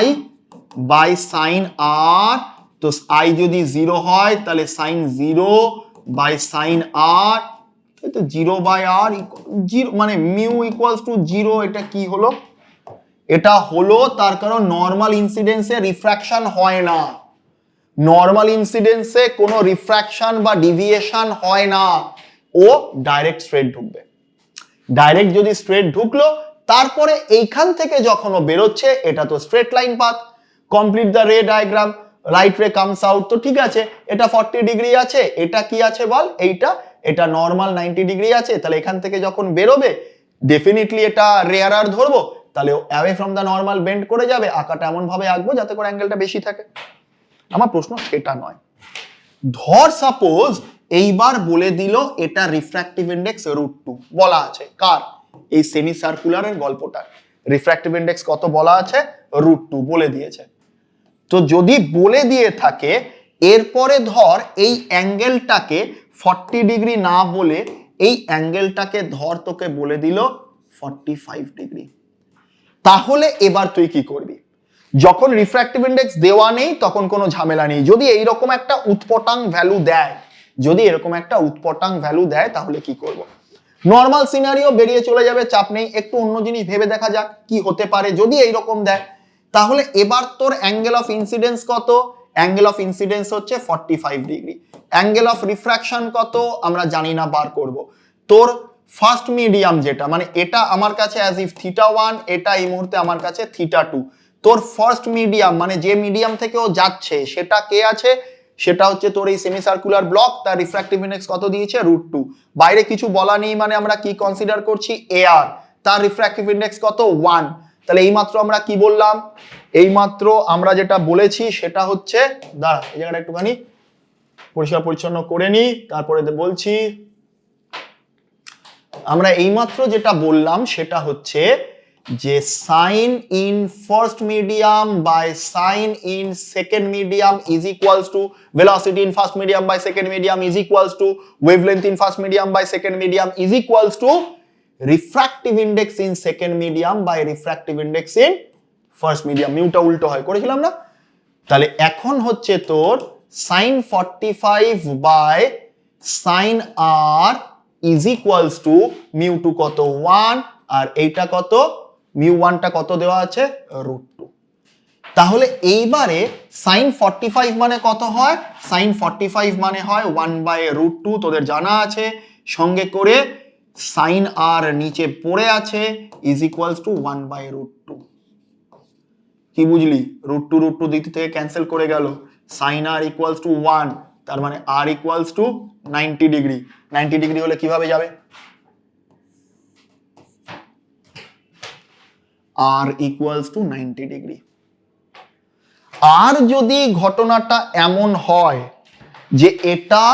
i by sine r। তো i যদি 0 হয় তাহলে সাইন 0 বাই সাইন r, তো 0 বাই r 0, মানে মিউ ইকুয়ালস টু 0। এটা কি হলো? এটা হলো তার কারণ নর্মাল ইনসিডেন্সে রিফ্র্যাকশন হয় না, নর্মাল ইনসিডেন্সে কোনো রিফ্র্যাকশন বা ডিভিয়েশন হয় না, ও ডাইরেক্ট স্ট্রেট ঢুকবে। ডাইরেক্ট যদি স্ট্রেট ঢুকলো, তারপরে এইখান থেকে যখন ও বেরোচ্ছে, এটা তো straight line path. Complete the রে ডায়াগ্রাম। লাইট রে কামস আউট, তো ঠিক আছে এটা 40 ডিগ্রি আছে, এটা কি আছে বল, এটা নর্মাল 90 ডিগ্রি আছে, তাহলে এখান থেকে যখন বেরোবে ডেফিনেটলি এটা রেয়ারার ধরবো, তাহলে away from the normal bend করে যাবে, আঁকাটা এমন ভাবে আঁকবো যাতে করে অ্যাঙ্গেলটা বেশি থাকে। আমার প্রশ্ন সেটা নয়। ধর সাপোজ এইবার বলে দিল এটা রিফ্র্যাক্টিভ ইন্ডেক্স √2 বলা আছে, কার, এই সেমি সার্কুলারের গল্পটা রিফ্র্যাক্টিভ ইন্ডেক্স কত বলা আছে, √2 বলে দিয়েছে। তো যদি বলে দিয়ে থাকে এরপরে ধর এই অ্যাঙ্গেলটাকে 40 ডিগ্রি না বলে এই অ্যাঙ্গেলটাকে ধর তোকে বলে দিল 45 ডিগ্রি, তাহলে এবার তুই কি করবি? যখন রিফ্র্যাক্টিভ ইন্ডেক্স দেওয়া নেই তখন কোনো ঝামেলা নেই, যদি এইরকম একটা উৎপটাং ভ্যালু দেয়, তাহলে কি করব? নর্মাল সিনারিও বেরিয়ে চলে যাবে, চাপ নেই, একটু অন্য জিনিস ভেবে দেখা যাক কি হতে পারে যদি এইরকম দেয়। তাহলে এবার তোর অ্যাঙ্গেল অফ ইনসিডেন্স কত? অ্যাঙ্গেল অফ ইনসিডেন্স হচ্ছে 45 ডিগ্রি। অ্যাঙ্গেল অফ রিফ্র্যাকশন কত আমরা জানি না, বার করব। তোর ফার্স্ট মিডিয়াম যেটা, মানে এটা আমার কাছে অ্যাজ ইফ θ1, এটা এই মুহূর্তে আমার কাছে θ2। তোর ফার্স্ট মিডিয়াম মানে যে মিডিয়াম থেকে ও যাচ্ছে সেটা কে আছে, সেটা হচ্ছে তোর এই সেমি সার্কুলার ব্লক, তার রিফ্র্যাক্টিভ ইন্ডেক্স কত দিয়েছে, √2। বাইরে কিছু বলা নেই মানে আমরা কি কনসিডার করছি, এআর, তার রিফ্র্যাক্টিভ ইন্ডেক্স কত, 1। তাহলে এইমাত্র আমরা কি বললাম, এইমাত্র আমরা যেটা বলেছি সেটা হচ্ছে, দাঁড়া এই জায়গাটা একটুখানি পরিষ্কার পরিচ্ছন্ন করে নি তারপরে বলছি। আমরা এইমাত্র যেটা বললাম সেটা হচ্ছে যে sine in first medium by sine in second medium is equals to velocity in first medium by second medium is equals to wavelength in first medium by second medium is equals to refractive index in second medium by refractive index in first medium. মিউটা উল্টো হয়, করেছিলাম না? তাহলে এখন হচ্ছে তোর sin 45 by sin r is equals to μ2 কত 1 আর এইটা কত μ1 টা কত দেওয়া আছে √2। তাহলে এইবারে sin 45 মানে কত হয়, sin 45 মানে হয় 1/√2, তোদের জানা আছে। সঙ্গে করে sin r নিচে পড়ে আছে ইজ ইকুয়ালস টু 1/√2। কি বুঝলি, √2 দিক থেকে ক্যান্সেল করে গেল, sin r ইকুয়ালস টু 1, তার মানে r equals to 90 degree. 90 degree হলে কিভাবে যাবে, r ইকুয়ালস টু 90 ডিগ্রি। আর যদি ঘটনাটা এমন হয় যে এটা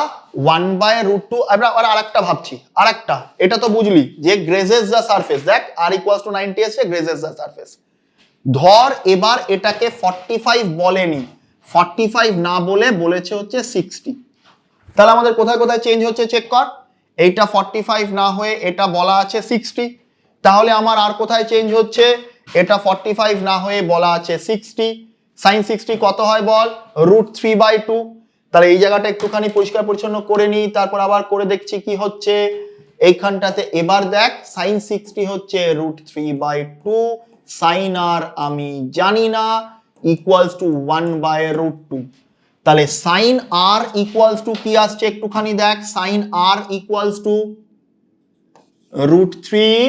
1/√2, আমরা আরেকটা ভাবছি, আরেকটা, এটা তো বুঝলি যে গ্রেজেস দ্য সারফেস, দেখ r ইকুয়ালস টু 90 এসে গ্রেজেস দ্য সারফেস। ধর এবার এটাকে 45 বলেনি, 45 না বলে বলেছে হচ্ছে 60। তাহলে আমাদের কোথায় কোথায় চেঞ্জ হচ্ছে চেক কর। এইটা 45 না হয়ে এটা বলা আছে 60, তাহলে আমার আর কোথায় চেঞ্জ হচ্ছে, এটা 45 না হয়ে বলা আছে 60, sin 60 কত হয় বল, √3/2। তাহলে এই জায়গাটা একটুখানি পরিষ্কার পরিচ্ছন্ন করে নিই, তারপর আবার করে দেখছি কি হচ্ছে এইখানটাতে। এবার দেখ sin 60 হচ্ছে √3/2, sin r আমি জানি না, ইকুয়ালস টু 1/√2। তাহলে sin r ইকুয়ালস টু কি আসছে একটুখানি দেখ, sin r equals to √3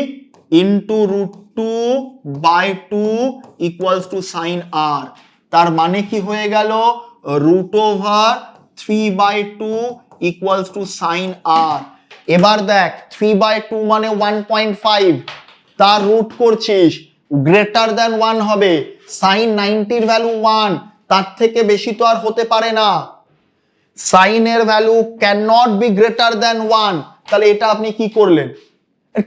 into √2/2 equals to sin r। তার মানে কি হয়ে গেল, √3/2 ইকুয়ালস টু sin r। এবার দেখ 3/2 মানে 1.5, তার রুট করছিস, গ্রেটার দ্যান 1 হবে, sin 90 এর ভ্যালু 1, তার থেকে বেশি তো আর হতে পারে না। sin এর value can not be greater than 1। তাহলে এটা আপনি কি করলেন,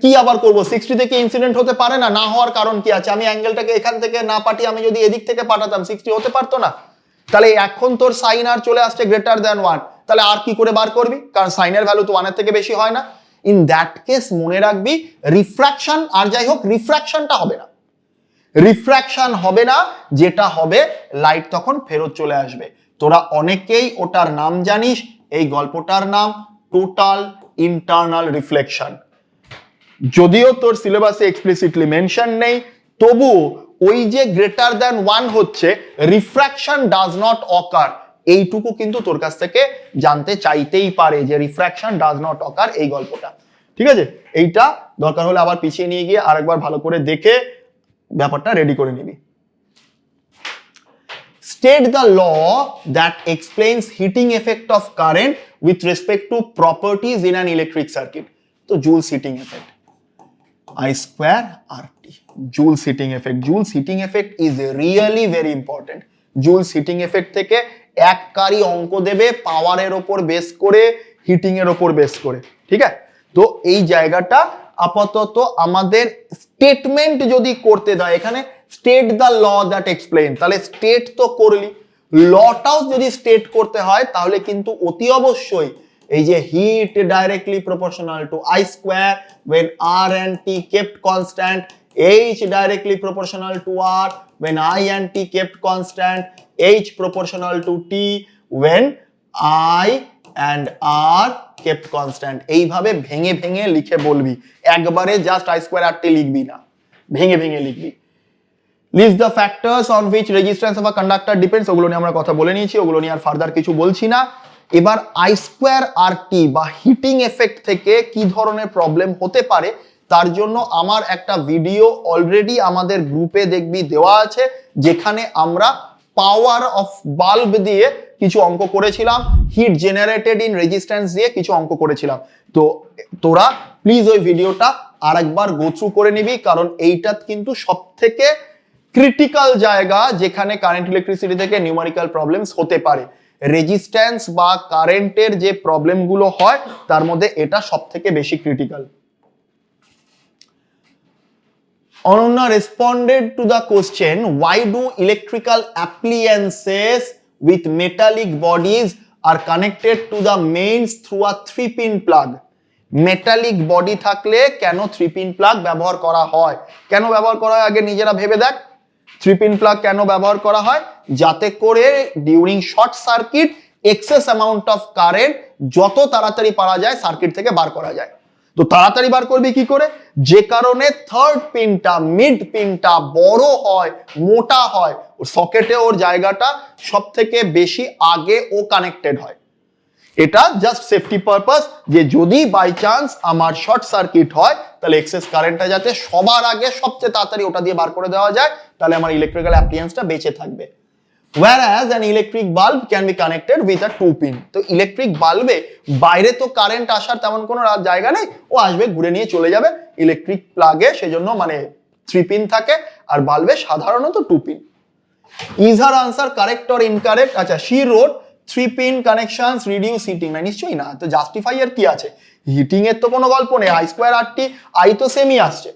কি আবার করব, 60 থেকে ইনসিডেন্ট হতে পারে না, না হওয়ার কারণ কি আছে, আমি অ্যাঙ্গেলটাকে এখান থেকে না পাঠিয়ে আমি যদি এদিক থেকে পাঠাতাম 60 হতে পারতো না। তাহলে এখন তোর sin r চলে আসছে গ্রেটার দ্যান 1, তাহলে আর কি করে বার করবি, কারণ sin এর ভ্যালু তো 1 এর থেকে বেশি হয় না। ইন দ্যাট কেস মনে রাখবি রিফ্র্যাকশন, আর যাই হোক রিফ্র্যাকশনটা হবে না, রিফ্র্যাকশন হবে না, যেটা হবে লাইট তখন ফেরত চলে আসবে। তোরা অনেকেই ওটার নাম জানিস, এই গল্পটার নাম টোটাল ইন্টারনাল রিফ্লেকশন। যদিও তোর সিলেবাসে এক্সপ্লিসিটলি মেনশন নেই, তবু ওই যে গ্রেটার দ্যান 1 হচ্ছে রিফ্র্যাকশন ডাজ নট অকার, এইটুকু কিন্তু তোর কাছ থেকে জানতে চাইতেই পারে যে রিফ্র্যাকশন ডাজ নট অকার এই গল্পটা। ঠিক আছে, এইটা দরকার হলে আবার পিছিয়ে নিয়ে গিয়ে আরেকবার ভালো করে দেখে ব্যাপারটা রেডি করে নিবি। state the law that explains heating effect of current with respect to properties in an electric circuit. তো Joule's heating effect, I square RT. Joule's heating effect. Joule's heating effect is really very important. Joule's heating effect থেকে এককারী অঙ্ক দেবে পাওয়ারের উপর base করে, heating এর উপর base করে, ঠিক আছে? তো এই জায়গাটা আপাতত আমাদের স্টেটমেন্ট যদি করতে দেয়, এখানে state the law that explain, তাহলে স্টেট তো করলি, লটাও যদি স্টেট করতে হয় তাহলে কিন্তু অতি অবশ্যই এই যে heat directly proportional to I square when R and T kept constant, H directly proportional to R when I and T kept constant, H proportional to T when I and R kept constant. এইভাবে ভেঙে ভেঙে লিখে বলবি, একবারে just I square RT লিখবি না, ভেঙে ভেঙে লিখবি। List the factors on which resistance of a conductor depends, ওগুলো নিয়ে আমরা কথা বলে নিয়েছি, ওগুলো নিয়ে আর ফার্দার কিছু বলছি না। এবার I স্কয়ার RT বা হিটিং এফেক্ট থেকে কি ধরনের প্রবলেম হতে পারে তার জন্য আমার একটা ভিডিও অলরেডি আমাদের গ্রুপে দেখবি দেওয়া আছে, যেখানে আমরা পাওয়ার অফ বাল্ব দিয়ে কিছু অঙ্ক করেছিলাম, হিট জেনারেটেড ইন রেজিস্ট্যান্স দিয়ে কিছু অঙ্ক করেছিলাম। তো তোরা প্লিজ ওই ভিডিওটা আরেকবার গো থ্রু করে নিবি, কারণ এইটা কিন্তু সবথেকে ক্রিটিক্যাল জায়গা যেখানে কারেন্ট ইলেকট্রিসিটি থেকে নিউমেরিক্যাল প্রবলেমস হতে পারে। রেজিস্ট্যান্স বা কারেন্টের যে প্রবলেমগুলো হয় তার মধ্যে এটা সবথেকে বেশি critical. Ananya responded to the question, why do electrical appliances with metallic bodies are connected to the mains through a 3-pin plug? Metallic body থাকলে কেন 3-pin প্লাগ ব্যবহার করা হয়? কেন ব্যবহার করা হয় আগে নিজেরা ভেবে দেখ। 3-pin প্লাগ কেন ব্যবহার করা হয়? যাতে করে during short circuit excess amount of current যত তাড়াতাড়ি পারা যায় সার্কিট থেকে বার করা যায়। তো তাড়াতাড়ি বার করবি কি করে? যে কারণে থার্ড পিনটা, মিড পিনটা বড় হয়, মোটা হয়, সকেটে ওর জায়গাটা সব থেকে বেশি আগে ও কানেক্টেড হয়। এটা জাস্ট সেফটি পারপাস, যে যদি বাই চান্স আমার শর্ট সার্কিট হয় তাহলে এক্সেস কারেন্টটা যাতে সবার আগে সবচেয়ে তাড়াতাড়ি ওটা দিয়ে বার করে দেওয়া যায়, তাহলে আমার ইলেকট্রিক্যাল অ্যাপ্লিয়েন্সটা বেঁচে থাকবে। Whereas an electric bulb can be connected with a 2-pin. তো ইলেকট্রিক বাল্বে বাইরে তো কারেন্ট আসার তেমন কোনো জায়গা নেই, ও আসবে ঘুরে নিয়ে চলে যাবে। ইলেকট্রিক প্লাগে সেজন্য মানে 3-pin থাকে, আর বাল্বে সাধারণত 2-pin। Is her answer correct or incorrect? আচ্ছা, she wrote 3-pin connections reduce heating, না নিশ্চয়ই না। তো জাস্টিফাই এর কি আছে? হিটিং এর তো কোনো গল্প নেই, I স্কয়ার RT, I তো সেমই আসছে,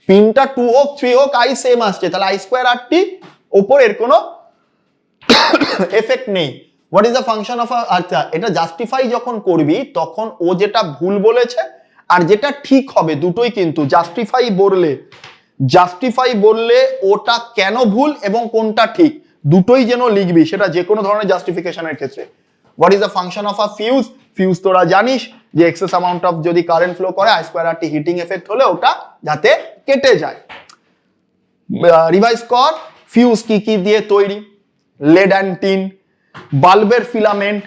পিনটা 2 হোক 3 হোক I সেম আসছে, তাহলে I স্কয়ার RT উপর এর কোনো এফেক্ট নেই। What is the function of, আচ্ছা এটা জাস্টিফাই যখন করবি তখন ও যেটা ভুল বলেছে আর যেটা ঠিক হবে দুটোই কিন্তু জাস্টিফাই বললে ওটা কেন ভুল এবং কোনটা ঠিক দুটোই যেন লিখবি, সেটা যে কোনো ধরনের জাস্টিফিকেশনের ক্ষেত্রে। What is the function of a fuse? Fuse তোরা জানিস যে এক্সেস অ্যামাউন্ট অফ যদি কারেন্ট ফ্লো করে I square RT heating effect হলে ওটা যাতে কেটে যায়। রিভাইজ কর, ফিউজ কি কি দিয়ে তৈরি? lead and tin, বাল্বের ফিলামেন্ট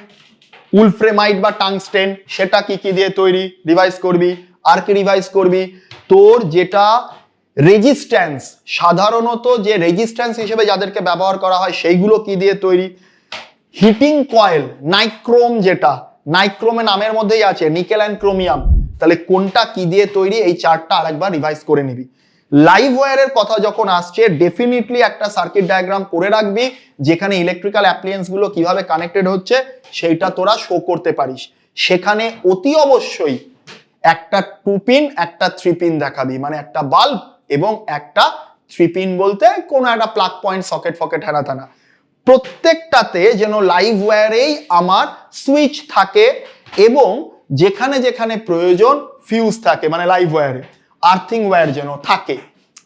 উলফ্রেমাইট বা টাংস্টেন, সেটা কি কি দিয়ে তৈরি? রিভাইজ করবি। আর কি রিভাইজ করবি? তোর যেটা রেজিস্ট্যান্স, সাধারণত যে রেজিস্ট্যান্স হিসেবে যাদেরকে ব্যবহার করা হয় সেইগুলো কি দিয়ে তৈরি? হিটিং কয়েল, নাইক্রোম, যেটা নাইক্রোমে নামের মধ্যেই আছে, নিকেল অ্যান্ড ক্রোমিয়াম, তাহলে কোনটা কি দিয়ে তৈরি এই চারটা আরেকবার রিভাইজ করে নিবি। লাইভ ওয়্যারের কথা যখন আসছে ডেফিনেটলি একটা সার্কিট ডায়াগ্রাম করে রাখবি যেখানে ইলেকট্রিক্যাল অ্যাপ্লিয়েন্স গুলো কিভাবে কানেক্টেড হচ্ছে সেইটা তোরা শো করতে পারিস। সেখানে অতি অবশ্যই একটা 2-pin একটা 3-pin দেখাবি, মানে একটা বাল্ব এবং একটা 3-pin বলতে কোনো একটা প্লাগ পয়েন্ট সকেট ফকেট হেনা থানা, প্রত্যেকটাতে যেন লাইভ ওয়্যারেই আমার সুইচ থাকে এবং যেখানে যেখানে প্রয়োজন ফিউজ থাকে, মানে লাইভ ওয়্যারে আর্থিং ওয়্যার যেন থাকে।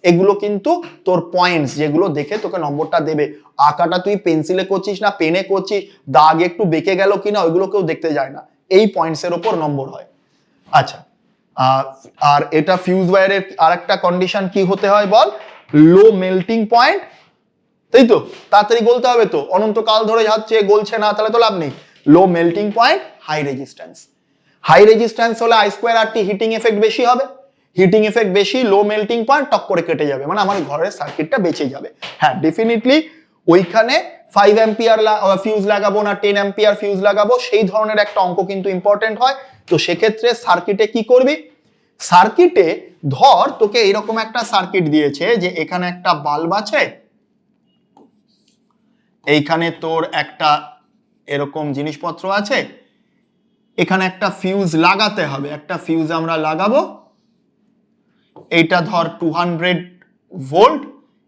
এগুলো কিন্তু তোর পয়েন্টস যেগুলো দেখে তোকে নম্বরটা দেবে। আঁকাটা তুই পেন্সিলে করছিস না পেনে করছিস, দাগ একটু বেঁকে গেল কিনা ওইগুলো কেউ দেখতে যায় না, এই পয়েন্টসের ওপর নম্বর হয়। আচ্ছা, আর এটা ফিউজ ওয়্যারের আরেকটা কন্ডিশন কি হতে হয় বল? লো মেল্টিং পয়েন্ট, তাই তো? তাড়াতাড়ি গলতে হবে তো, অনন্তকাল ধরে যাচ্ছে গলছে না তাহলে তো লাভ নেই। Low melting point, high resistance. High resistance হলে I square RT heating effect বেশি হবে, হিটিং এফেক্ট বেশি, লো মেল্টিং পয়েন্ট টক করে কেটে যাবে, মানে আমার ঘরের সার্কিটটা বেঁচে যাবে। হ্যাঁ ডেফিনেটলি ওইখানে 5 অ্যাম্পিয়ার ফিউজ লাগাবো না 10 অ্যাম্পিয়ার ফিউজ লাগাবো, সেই ধরনের একটা অঙ্ক কিন্তু ইম্পর্টেন্ট হয়। তো সেক্ষেত্রে সার্কিটে কি করবি, সার্কিটে ধর তোকে এরকম একটা সার্কিট দিয়েছে যে এখানে একটা বাল্ব আছে, এইখানে তোর একটা এরকম জিনিসপত্র আছে, এখানে একটা ফিউজ লাগাতে হবে, একটা ফিউজ আমরা লাগাবো, এইটা ধর 200 ভোল্ট,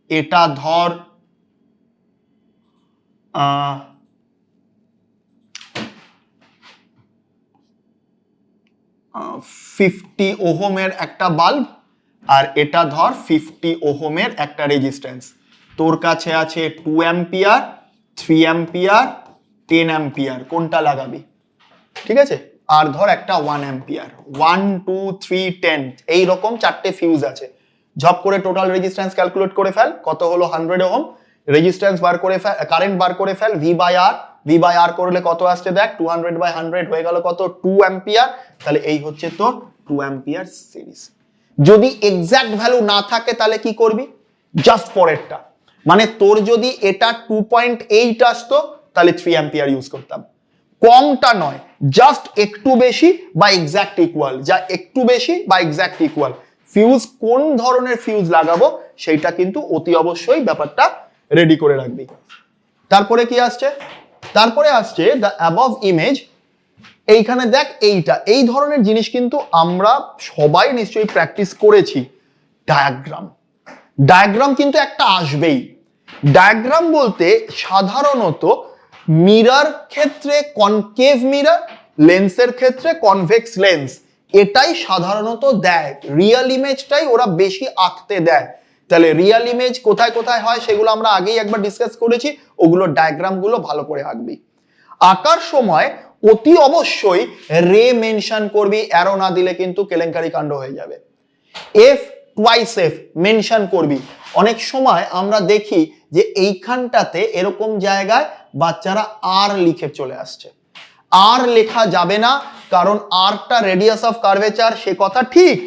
এটা ধর 50 ওহমের একটা বাল্ব, আর এটা ধর 50 ওহমের একটা রেজিস্ট্যান্স। তোর কাছে আছে 2 অ্যাম্পিয়ার, 3 অ্যাম্পিয়ার, 10 অ্যাম্পিয়ার, কোনটা লাগাবি? ঠিক আছে, আর ধর একটা 1 অ্যাম্পিয়ার, 1 2 3 10, এই রকম চারটে ফিউজ আছে। ঝপ করে টোটাল রেজিস্ট্যান্স ক্যালকুলেট করে ফেল, কত হলো 100 ওহম। রেজিস্ট্যান্স বার করে ফেল, কারেন্ট বার করে ফেল, ভি বাই আর করলে কত আসছে দেখ, 200/100 হয়ে গেল কত, 2 অ্যাম্পিয়ার। তাহলে এই হচ্ছে তোর 2 অ্যাম্পিয়ার সিরিজ। যদি এক্সাক্ট ভ্যালু না থাকে তাহলে কি করবি, জাস্ট পরেরটা, মানে তোর যদি এটা 2.8 আসতো তাহলে 3 অ্যাম্পিয়ার ইউজ করতাম, কমটা নয়, জাস্ট একটু বেশি বা এক্সাক্ট ইকুয়াল, যা একটু বেশি বা এক্সাক্ট ইকুয়াল। ফিউজ কোন ধরনের ফিউজ লাগাবো সেইটা কিন্তু অতি অবশ্যই ব্যাপারটা রেডি করে রাখবি। তারপরে কি আসছে, তারপরে আসছে দ্য অ্যাবভ ইমেজ। এইখানে দেখ এইটা, এই ধরনের জিনিস কিন্তু আমরা সবাই নিশ্চয়ই প্র্যাকটিস করেছি। ডায়াগ্রাম, ডায়াগ্রাম কিন্তু একটা আসবেই। ডায়াগ্রাম বলতে সাধারণত মিরর ক্ষেত্রে কনকেভ মিরর, লেন্সের ক্ষেত্রে কনভেক্স লেন্স, এটাই সাধারণত দেয়, রিয়েল ইমেজটাই ওরা বেশি আঁকতে দেয়। তাহলে রিয়েল ইমেজ কোথায় কোথায় হয় সেগুলো আমরা আগেই একবার ডিসকাস করেছি, ওগুলো ডায়াগ্রামগুলো ভালো করে আঁকবি। আঁকার সময় অতি অবশ্যই রে মেনশন করবি, অ্যারো না দিলে কিন্তু কেলেঙ্কারি কাণ্ড হয়ে যাবে। এফ টুয়াইস এফ মেনশন করবি। অনেক সময় আমরা দেখি যে এইখানটাতে এরকম জায়গায় বাচ্চারা আর লিখে চলে আসছে, আর লেখা যাবে না, কারণ আরটা রেডিয়াস অফ কার্ভেচার, সে কথা ঠিক,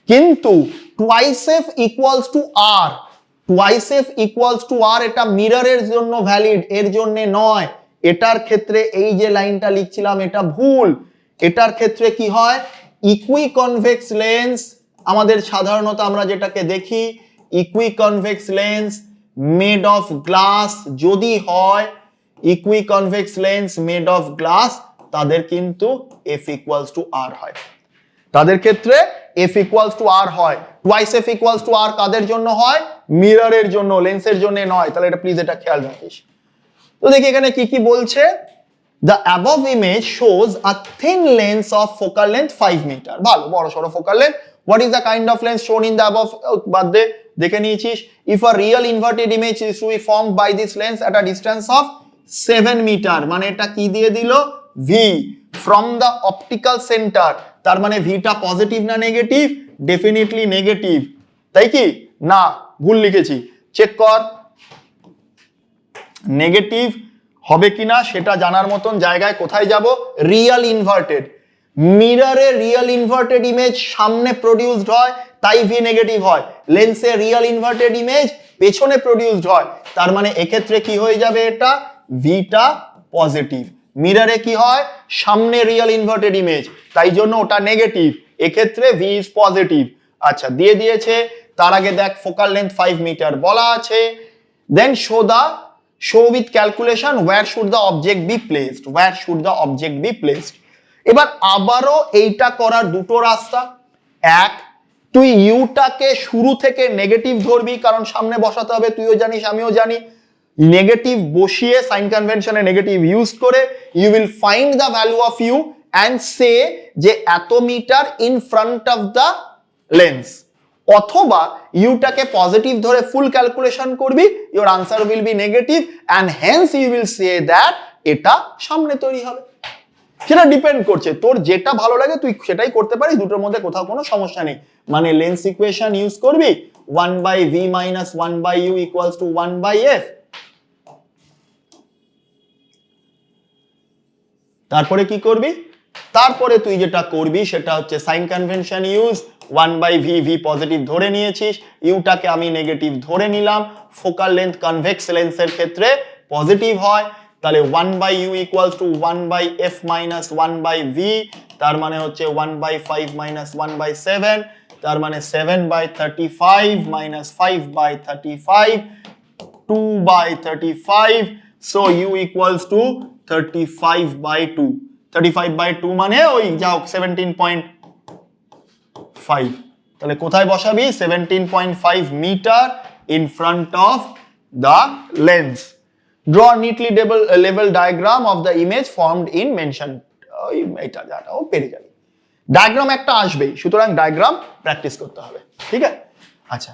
কিন্তু twice F equals to R, twice F equals to R এটা মিররের জন্য ভ্যালিড, এর জন্য নয়। এটার ক্ষেত্রে এই যে লাইনটা লিখছিলাম এটা ভুল। এটার ক্ষেত্রে কি হয়, ইকুই কনভেক্স লেন্স, আমাদের সাধারণত আমরা যেটাকে দেখি equi convex lens made of glass, যদি হয় equi convex lens made of glass, তাদের কিন্তু এফ ইকুয়ালস টু আর হয়, তাদের ক্ষেত্রে এফ ইকুয়ালস টু আর হয়। টুয়াইস এফ ইকুয়ালস টু আর কাদের জন্য হয়, মিররের জন্য, লেন্সের জন্য নয়। তাহলে এটা প্লিজ এটা খেয়াল রাখিস। তো দেখি এখানে কি কি বলছে, the above image shows a thin lens of focal length 5 meter, ভালো বড় সরো focal length। what is the kind of lens shown in the above, বাদ দে, দেখে নিয়েছিস। if a real inverted image is to be formed by this lens at a distance of 7 meter, মানে এটা কি দিয়ে দিল, v from the optical center, তার মানে vটা পজিটিভ না নেগেটিভ, ডেফিনেটলি নেগেটিভ, তাই কি না, ভুল লিখেছি, চেক কর। নেগেটিভ হবে কিনা সেটা জানার মতন জায়গায় কোথায় যাব, রিয়েল ইনভার্টেড। মিররে রিয়েল ইনভার্টেড ইমেজ সামনে প্রডিউসড হয়, তাই ভি নেগেটিভ হয়। লেন্সে রিয়েল ইনভার্টেড ইমেজ পেছনে প্রডিউসড হয়, তার মানে এক্ষেত্রে কি হয়ে যাবে, এটা ভিটা পজিটিভ। মিররে কি হয়, সামনে রিয়েল ইনভার্টেড ইমেজ, তাই জন্য ওটা নেগেটিভ, এক্ষেত্রে ভি ইজ পজিটিভ। আচ্ছা দিয়ে দিয়েছে, তার আগে দেখ ফোকাল লেন্থ 5 মিটার বলা আছে, দেন show with calculation where should the object be placed, where should the object be placed। এবার আবারও এইটা করার দুটো রাস্তা, এক, তুই ইউটাকে শুরু থেকে নেগেটিভ ধরবি, কারণ সামনে বসাতে হবে, তুইও জানিস আমিও জানি। নেগেটিভ বসিয়ে সাইন কনভেনশনে নেগেটিভ ইউজ করে you will find the value of U and say যে এত meter in front of the lens, অথবা ইউটাকে পজিটিভ ধরে ফুল ক্যালকুলেশন করবি, your answer will be negative and hence you will say that এটা সামনে তৈরি হবে। সেটা ডিপেন্ড করছে, তোর যেটা ভালো লাগে তুই সেটাই করতে পারিস, দুটোর মধ্যে কোথাও কোনো সমস্যা নেই। মানে লেন্স ইকুয়েশন ইউজ করবি 1/v minus 1/u equals to 1/f। তারপরে কি করবি, তারপরে তুই যেটা করবি সেটা হচ্ছে sign convention use, 1/v, v positive ধরে নিয়েছিস, ইউটাকে আমি নেগেটিভ ধরে নিলাম। ফোকাল লেন্থ কনভেক্স লেন্সের ক্ষেত্রে পজিটিভ হয়, তাহলে 1/u equals to 1/f minus 1/v, তার মানে হচ্ছে 1/5 মাইনাস 1/7, তার মানে 7/35 minus 5/35, 2/35, so u equals to 35/2, 35/2 মানে ওই যাও 17.5, তাহলে কোথায় বসাবি 17.5 metre in front of the lens. Draw a neatly level diagram of the image formed in mentioned. এটা যাটাও পেরে যাবে, ডায়াগ্রাম একটা আসবেই, সুতরাং ডায়াগ্রাম প্র্যাকটিস করতে হবে, ঠিক আছে? আচ্ছা,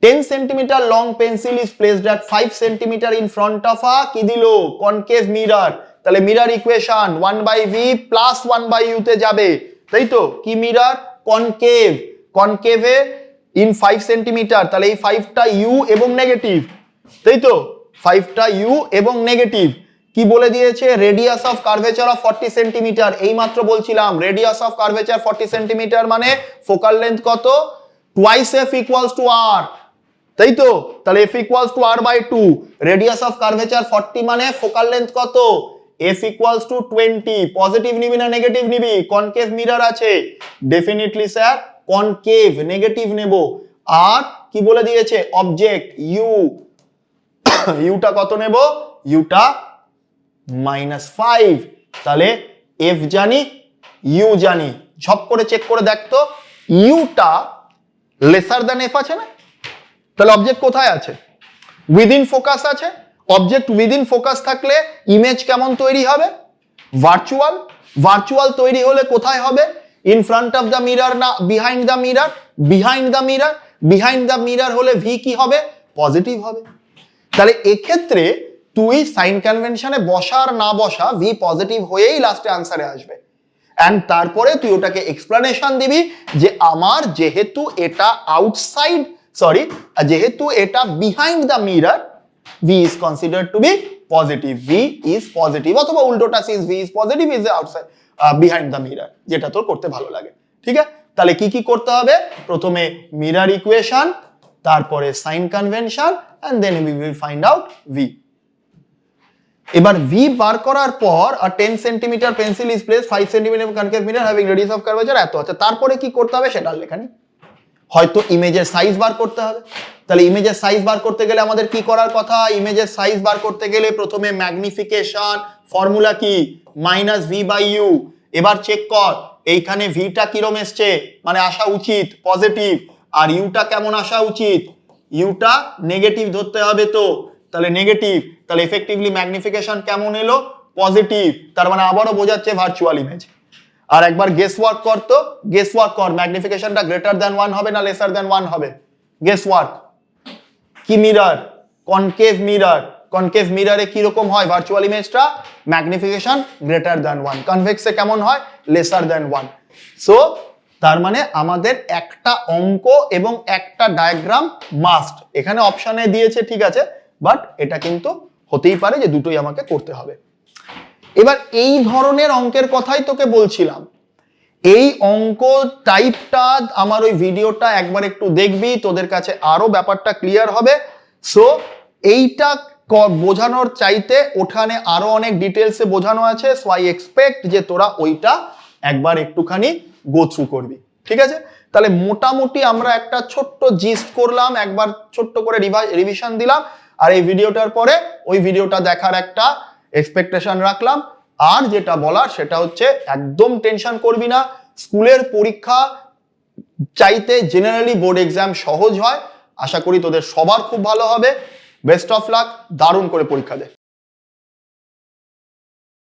10 centimetre long pencil is placed at 5 centimetre in front of a কি দিল কনকেভ মিরর, তাহলে mirror equation 1/v plus 1/u তে যাবে, তাই তো? কি মিরর? কনকেভ, কনকেভে ইন 5 সেন্টিমিটার, তাহলে এই 5টা u এবং নেগেটিভ, তাই তো? 5টা u এবং নেগেটিভ। কি বলে দিয়েছে? Radius of curvature of 40 centimetre, এই মাত্র বলছিলাম রেডিয়াস অফ কার্ভেচার 40 সেন্টিমিটার মানে ফোকাল লেন্থ কত? Twice f equals to r, তাই তো? তাহলে f equals to r/2, radius of curvature 40 মানে ফোকাল লেন্থ কত? f ইকুয়ালস টু 20, পজিটিভ নিবি না নেগেটিভ নিবি? কনকেভ মিরর আছে, ডেফিনেটলি স্যার কনকেভ, নেগেটিভ নেব। আর কি বলে দিয়েছে? অবজেক্ট u, ইউটা কত নেব? ইউটা -5, তাহলে f জানি u জানি, ঝপ করে চেক করে দেখতো ইউটা লেসার দ্যান f আছে না? তাহলে অবজেক্ট কোথায় আছে? উইদিন ফোকাস আছে। অবজেক্ট উইদিন ফোকাস থাকলে ইমেজ কেমন তৈরি হবে? ভার্চুয়াল। ভার্চুয়াল তৈরি হলে কোথায় হবে? In front of the mirror না behind the mirror? Behind the mirror. Behind the mirror হলে ভি কি হবে? পজিটিভ হবে। তাহলে এক্ষেত্রে তুই সাইন কনভেনশনে বসা আর না বসা ভি পজিটিভ হয়েই লাস্টে আনসারে আসবে, এন্ড তারপরে তুই ওটাকে এক্সপ্লানেশন দিবি যে আমার যেহেতু এটা আউটসাইড, সরি, যেহেতু এটা behind the mirror, v is considered to be positive, v is positive, অথবা উল্টোটা since v is positive is outside behind the mirror, যেটা তোর করতে ভালো লাগে, ঠিক আছে? তাহলে কি কি করতে হবে? প্রথমে মিরর ইকুয়েশন, তারপরে sign convention, and then we will find out v. এবার v বার করার পর a 10 centimetre pencil is placed 5 centimetre concave mirror having radius of curvature এত আছে, তারপরে কি করতে হবে সেটা লেখা নেই, হয়তো ইমেজের সাইজ বার করতে হবে। তাহলে ইমেজের সাইজ বার করতে গেলে আমাদের কি করার কথা? ইমেজের সাইজ বার করতে গেলে প্রথমে ম্যাগনিফিকেশন, ফর্মুলা কি? -v/u। এবার চেক কর এইখানে ভিটা কিরম এসছে, মানে আসা উচিত পজিটিভ, আর ইউটা কেমন আসা উচিত? ইউটা নেগেটিভ ধরতে হবে, তো তাহলে নেগেটিভ, তাহলে এফেক্টিভলি ম্যাগনিফিকেশন কেমন এলো? পজিটিভ, তার মানে আবারও বোঝাচ্ছে ভার্চুয়াল ইমেজ। আর একবার গেস ওয়ার্ক কর, তো গেস ওয়ার্ক কর, ম্যাগনিফিকেশনটা গ্রেটার দ্যান 1 হবে না লেসার দ্যান 1 হবে? Guess work. কি মিরর? Concave mirror. কনকেভ মিররে কি রকম হয় ভার্চুয়াল ইমেজটা? ম্যাগনিফিকেশন গ্রেটার দ্যান 1, কনভেক্সে কেমন হয়? Laser than 1। সো তার মানে আমাদের একটা অঙ্ক এবং একটা ডায়াগ্রাম মাস্ট, এখানে অপশনে দিয়েছে ঠিক আছে, বাট এটা কিন্তু হতেই পারে যে দুটোই আমাকে করতে হবে। এবার এই ধরনের অঙ্কের কথাই তোকে বলছিলাম, এই অঙ্ক টাইপটা আমার ওই ভিডিওটা একবার একটু দেখবি, তোদের কাছে আরো ব্যাপারটা ক্লিয়ার হবে। সো এইটা বোঝানোর চাইতে ওখানে আরো অনেক ডিটেলসে বোঝানো আছে, সো আই এক্সপেক্ট যে তোরা ওইটা একবার একটুখানি গো থ্রু করবি, ঠিক আছে? তাহলে মোটামুটি আমরা একটা ছোট্ট জিস্ট করলাম, একবার ছোট্ট করে রিভিশন দিলাম, আর এই ভিডিওটার পরে ওই ভিডিওটা দেখার একটা এক্সপেকটেশন রাখলাম। আর যেটা বলার সেটা হচ্ছে একদম টেনশন করবি না, স্কুলের পরীক্ষা চাইতে জেনারেলি বোর্ড এক্সাম সহজ হয়। আশা করি তোদের সবার খুব ভালো হবে। বেস্ট অফ লাক, দারুণ করে পরীক্ষা দে।